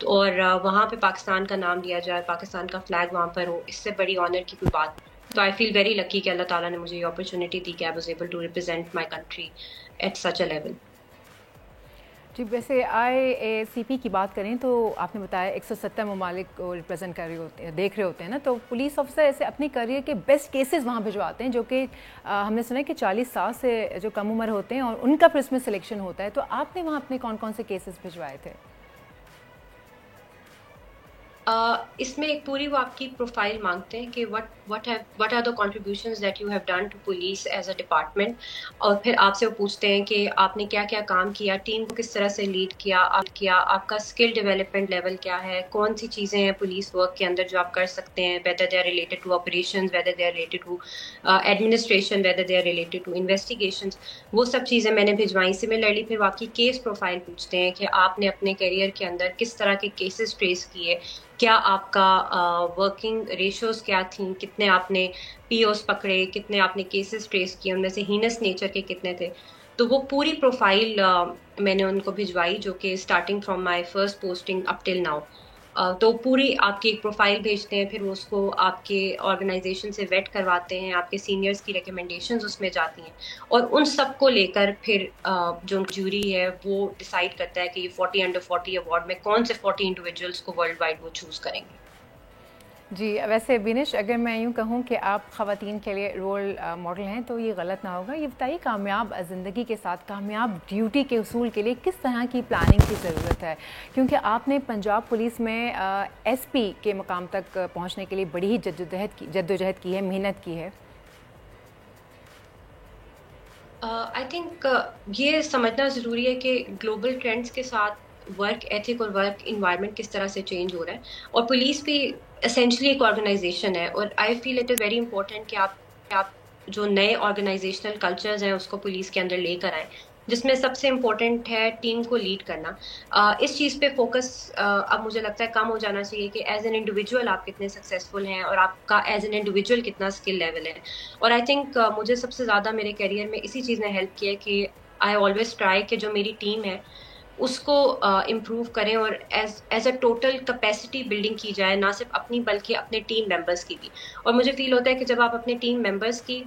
तो और वहाँ पे पाकिस्तान का नाम लिया जाए, पाकिस्तान का फ्लैग वहाँ पर हो, इससे बड़ी ऑनर की कोई बात। तो आई फील वेरी लकी कि अल्लाह ताला ने मुझे ये अपॉर्चुनिटी दी कि I was able to represent my country at such a level. जी, वैसे IACP की बात करें तो आपने बताया 170 ममालिक को रिप्रेजेंट कर रहे होते हैं, देख रहे होते हैं ना, तो पुलिस ऑफिसर ऐसे अपनी करियर के बेस्ट केसेस वहाँ भिजवाते हैं, जो कि हमने सुना है कि 40 साल से जो कम उम्र होते हैं, और उनका फिर इसमें सिलेक्शन होता है। तो आपने वहाँ अपने कौन कौन से केसेस भिजवाए थे? इसमें एक पूरी वो आपकी प्रोफाइल मांगते हैं कि what are the contributions that you have done to police as a department, और फिर आपसे वो पूछते हैं कि आपने क्या क्या काम किया, टीम को किस तरह से लीड किया, आपका स्किल डेवलपमेंट लेवल क्या है, कौन सी चीज़ें हैं पुलिस वर्क के अंदर जो आप कर सकते हैं, whether they are related to operations, whether they are related to administration, whether they are related to investigations, वो सब चीज़ें मैंने भिजवाई। सिमिलरली फिर आपकी केस प्रोफाइल पूछते हैं कि आपने अपने करियर के अंदर किस तरह के केसेस ट्रेस किए, क्या आपका वर्किंग रेशियोज क्या थी, कितने आपने पीओस पकड़े, कितने आपने केसेस ट्रेस किए, उनमें से हीनस नेचर के कितने थे। तो वो पूरी प्रोफाइल मैंने उनको भिजवाई, जो कि starting from my first posting up till now. तो पूरी आपकी एक प्रोफाइल भेजते हैं, फिर उसको आपके ऑर्गेनाइजेशन से वेट करवाते हैं, आपके सीनियर्स की रिकमेंडेशंस उसमें जाती हैं, और उन सब को लेकर फिर जो जूरी है वो डिसाइड करता है कि ये 40 अंडर 40 अवार्ड में कौन से 40 इंडिविजुअल्स को वर्ल्ड वाइड वो चूज़ करेंगे। जी, वैसे बिनिश, अगर मैं यूँ कहूँ कि आप ख़वातीन के लिए रोल मॉडल हैं तो ये गलत ना होगा। ये बताइए, कामयाब ज़िंदगी के साथ कामयाब ड्यूटी के उसूल के लिए किस तरह की प्लानिंग की ज़रूरत है? क्योंकि आपने पंजाब पुलिस में एसपी के मकाम तक पहुँचने के लिए बड़ी ही जद्दोजहद की है, मेहनत की है। आई थिंक ये समझना ज़रूरी है कि ग्लोबल ट्रेंड्स के साथ वर्क एथिक और वर्क इन्वायरमेंट किस तरह से चेंज हो रहा है, और पुलिस भी एसेंशली एक ऑर्गेनाइजेशन है, और I feel it is very important कि आप जो नए ऑर्गेनाइजेशनल कल्चर्स हैं उसको पुलिस के अंदर लेकर आए, जिसमें सबसे इम्पोर्टेंट है टीम को लीड करना। इस चीज़ पे फोकस अब मुझे लगता है कम हो जाना चाहिए कि एज एन इंडिविजुअल आप कितने सक्सेसफुल हैं और आपका एज एन इंडिविजुअल कितना स्किल लेवल है। और आई थिंक मुझे सबसे ज़्यादा मेरे करियर में इसी चीज़ ने हेल्प किया कि आई ऑलवेज ट्राई कि जो मेरी टीम है उसको इम्प्रूव करें, और as a total capacity building की जाए, ना सिर्फ अपनी बल्कि अपने टीम मेंबर्स की भी। और मुझे फील होता है कि जब आप अपने टीम मेंबर्स की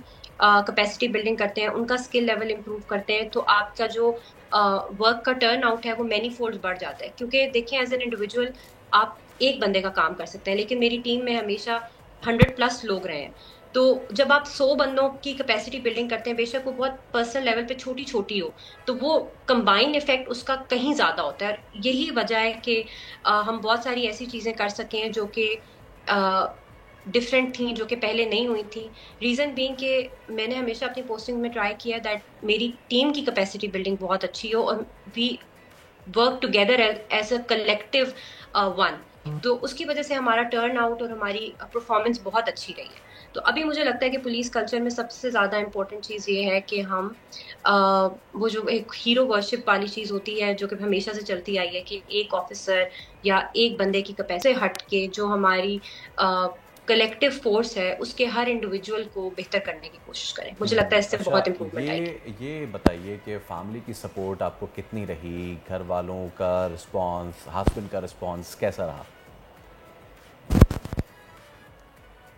कैपेसिटी बिल्डिंग करते हैं, उनका स्किल लेवल इम्प्रूव करते हैं, तो आपका जो वर्क का टर्न आउट है वो मैनी फोल्ड्स बढ़ जाता है। क्योंकि देखें, एज एन इंडिविजुअल आप एक बंदे का काम कर सकते हैं, लेकिन मेरी टीम में हमेशा 100+ लोग रहे हैं। तो जब आप 100 बंदों की कैपेसिटी बिल्डिंग करते हैं, बेशक वो बहुत पर्सनल लेवल पे छोटी छोटी हो, तो वो कंबाइंड इफेक्ट उसका कहीं ज़्यादा होता है। यही वजह है कि हम बहुत सारी ऐसी चीज़ें कर सके हैं जो कि डिफरेंट थी, जो कि पहले नहीं हुई थी। रीज़न बीइंग कि मैंने हमेशा अपनी पोस्टिंग में ट्राई किया दैट मेरी टीम की कैपेसिटी बिल्डिंग बहुत अच्छी हो, और we work together as a collective one. तो उसकी वजह से हमारा टर्न आउट और हमारी परफॉर्मेंस बहुत अच्छी रही है। तो अभी मुझे लगता है कि पुलिस कल्चर में सबसे ज़्यादा इम्पोर्टेंट चीज़ ये है कि हम वो जो एक हीरो वर्शिप वाली चीज़ होती है जो कि हमेशा से चलती आई है, कि एक ऑफिसर या एक बंदे की कैपेसिटी हट के जो हमारी कलेक्टिव फोर्स है उसके हर इंडिविजुअल को बेहतर करने की कोशिश करें। मुझे लगता है इससे बहुत इम्प्रूवमेंट आएगी। ये बताइए कि फैमिली की सपोर्ट आपको कितनी रही, घर वालों का रिस्पॉन्स, हस्बैंड का रिस्पॉन्स कैसा रहा?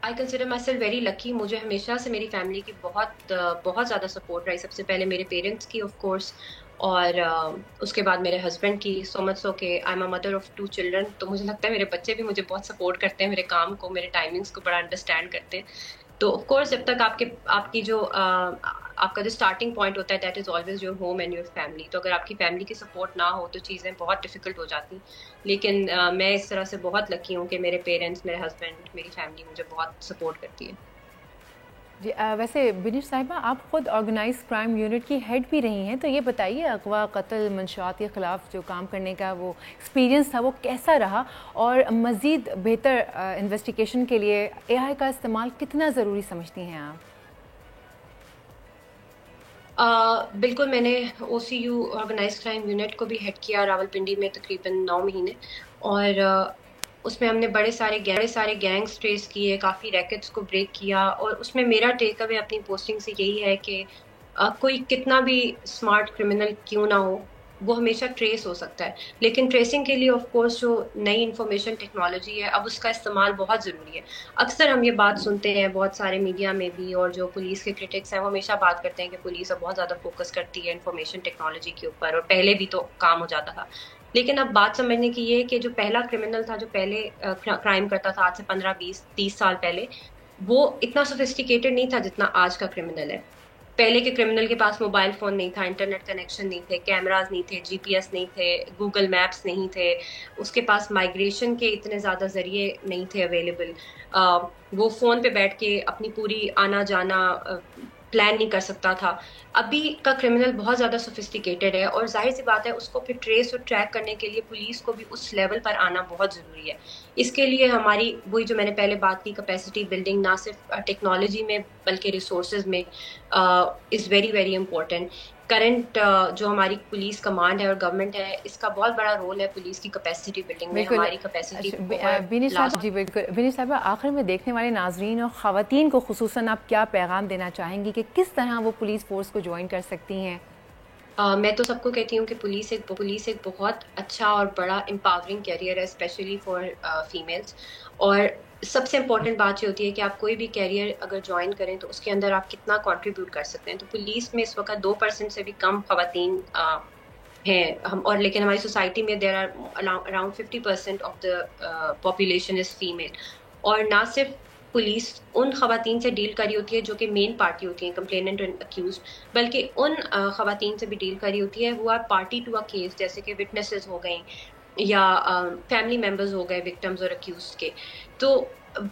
I consider my self very lucky. मुझे हमेशा से मेरी फैमिली की बहुत ज़्यादा सपोर्ट रही। सबसे पहले मेरे पेरेंट्स की ऑफ कोर्स, और उसके बाद मेरे हस्बैंड की। सो मच सो के I am a mother of 2 children. तो मुझे लगता है मेरे बच्चे भी मुझे बहुत सपोर्ट करते हैं, मेरे काम को, मेरे टाइमिंग्स को बड़ा अंडरस्टैंड करते हैं। तो ऑफ कोर्स जब तक आपकी जो आपका जो स्टार्टिंग पॉइंट होता है that is always your home and your family. तो अगर आपकी फैमिली की सपोर्ट ना हो तो चीज़ें बहुत डिफिकल्ट हो जाती। लेकिन मैं इस तरह से बहुत लकी हूँ कि मेरे पेरेंट्स, मेरे हस्बैंड, मेरी फैमिली मुझे बहुत सपोर्ट करती है। जी, वैसे बिनिश साहिबा, आप ख़ुद ऑर्गेनाइज क्राइम यूनिट की हेड भी रही हैं, तो ये बताइए अगवा, कत्ल, मंशात के ख़िलाफ़ जो काम करने का वो एक्सपीरियंस था वो कैसा रहा, और मज़ीद बेहतर इन्वेस्टिगेशन के लिए AI का इस्तेमाल कितना ज़रूरी समझती हैं आप? बिल्कुल, मैंने OCU ऑर्गेनाइज क्राइम यूनिट को भी हेड किया रावलपिंडी में तकरीबन 9 महीने, और उसमें हमने बड़े सारे गैंग्स ट्रेस किए, काफ़ी रैकेट्स को ब्रेक किया। और उसमें मेरा टेक अवे अपनी पोस्टिंग से यही है कि कोई कितना भी स्मार्ट क्रिमिनल क्यों ना हो, वो हमेशा ट्रेस हो सकता है। लेकिन ट्रेसिंग के लिए ऑफ कोर्स जो नई इंफॉर्मेशन टेक्नोलॉजी है, अब उसका इस्तेमाल बहुत ज़रूरी है। अक्सर हम ये बात सुनते हैं बहुत सारे मीडिया में भी, और जो पुलिस के क्रिटिक्स हैं वो हमेशा बात करते हैं कि पुलिस अब बहुत ज़्यादा फोकस करती है इंफॉर्मेशन टेक्नोलॉजी के ऊपर, और पहले भी तो काम हो जाता था। लेकिन अब बात समझने की ये है कि जो पहला क्रिमिनल था, जो पहले क्राइम करता था आज से 15, 20, 30 साल पहले, वो इतना सोफिस्टिकेटेड नहीं था जितना आज का क्रिमिनल है। पहले के क्रिमिनल के पास मोबाइल फ़ोन नहीं था, इंटरनेट कनेक्शन नहीं थे, कैमरास नहीं थे, जीपीएस नहीं थे, गूगल मैप्स नहीं थे, उसके पास माइग्रेशन के इतने ज़्यादा ज़रिए नहीं थे अवेलेबल। वो फ़ोन पे बैठ के अपनी पूरी आना जाना प्लान नहीं कर सकता था। अभी का क्रिमिनल बहुत ज़्यादा सोफिस्टिकेटेड है और जाहिर सी बात है उसको फिर ट्रेस और ट्रैक करने के लिए पुलिस को भी उस लेवल पर आना बहुत ज़रूरी है। इसके लिए हमारी वही जो मैंने पहले बात की, कैपेसिटी बिल्डिंग ना सिर्फ टेक्नोलॉजी में बल्कि रिसोर्सेज में is very very important. Current जो हमारी पुलिस कमांड है और गवर्नमेंट है, इसका बहुत बड़ा रोल है पुलिस की कैपेसिटी बिल्डिंग में। हमारी कैपेसिटी बिनीश साहब, आखिर में देखने वाले नाजरीन और ख़वातीन को खुसूसन आप क्या पैगाम देना चाहेंगी कि किस तरह वो पुलिस फोर्स को ज्वाइन कर सकती हैं? मैं तो सबको कहती हूँ कि पुलिस एक बहुत अच्छा और बड़ा एम्पावरिंग कैरियर है, स्पेशली फॉर फीमेल्स। और सबसे इम्पॉर्टेंट बात ये होती है कि आप कोई भी कैरियर अगर ज्वाइन करें तो उसके अंदर आप कितना कंट्रीब्यूट कर सकते हैं। तो पुलिस में इस वक्त 2% से भी कम ख़वातीन हैं हम, और लेकिन हमारी सोसाइटी में there are around 50% of the population is female. और ना सिर्फ पुलिस उन ख़वातीन से डील करी होती है जो कि मेन पार्टी होती हैं, कंप्लेनेंट एंड अक्यूज, बल्कि उन ख़वातीन से भी डील करी होती है वो are party to a case, जैसे कि विटनेसेस हो गई या फैमिली मेम्बर्स हो गए विक्टिम्स और अक्यूज के। तो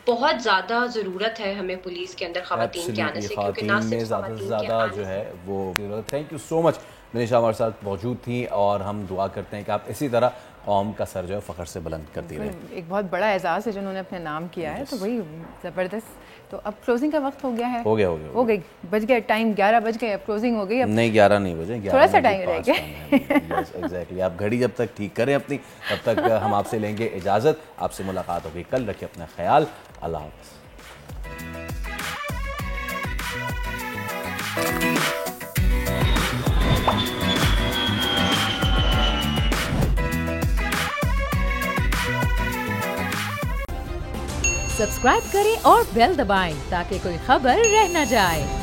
बहुत ज़्यादा ज़रूरत है हमें पुलिस के अंदर ख़वातीन के आने से, क्योंकि ना सिर्फ ज़्यादा से ज़्यादा जो है वो। Thank you so much Manisha हमारे साथ मौजूद थी और हम दुआ करते हैं कि आप इसी तरह कौम का सर जो है फ़ख्र से बुलंद करती रहे। एक बहुत बड़ा एजाज़ है जिन्होंने अपने नाम किया है, तो वही ज़बरदस्त। तो अब क्लोजिंग का वक्त हो गया है। हो गई बज गया टाइम, 11 बज गए, अब क्लोजिंग हो गई। अब नहीं 11 नहीं बजे, थोड़ा सा टाइम रह गया। एग्जैक्टली, आप घड़ी जब तक ठीक करें अपनी, तब तक हम आपसे लेंगे इजाज़त। आपसे मुलाकात होगी कल, रखिए अपना ख्याल, अल्लाह हाफ़िज़। सब्सक्राइब करें और बेल दबाएं ताकि कोई खबर रह न जाए।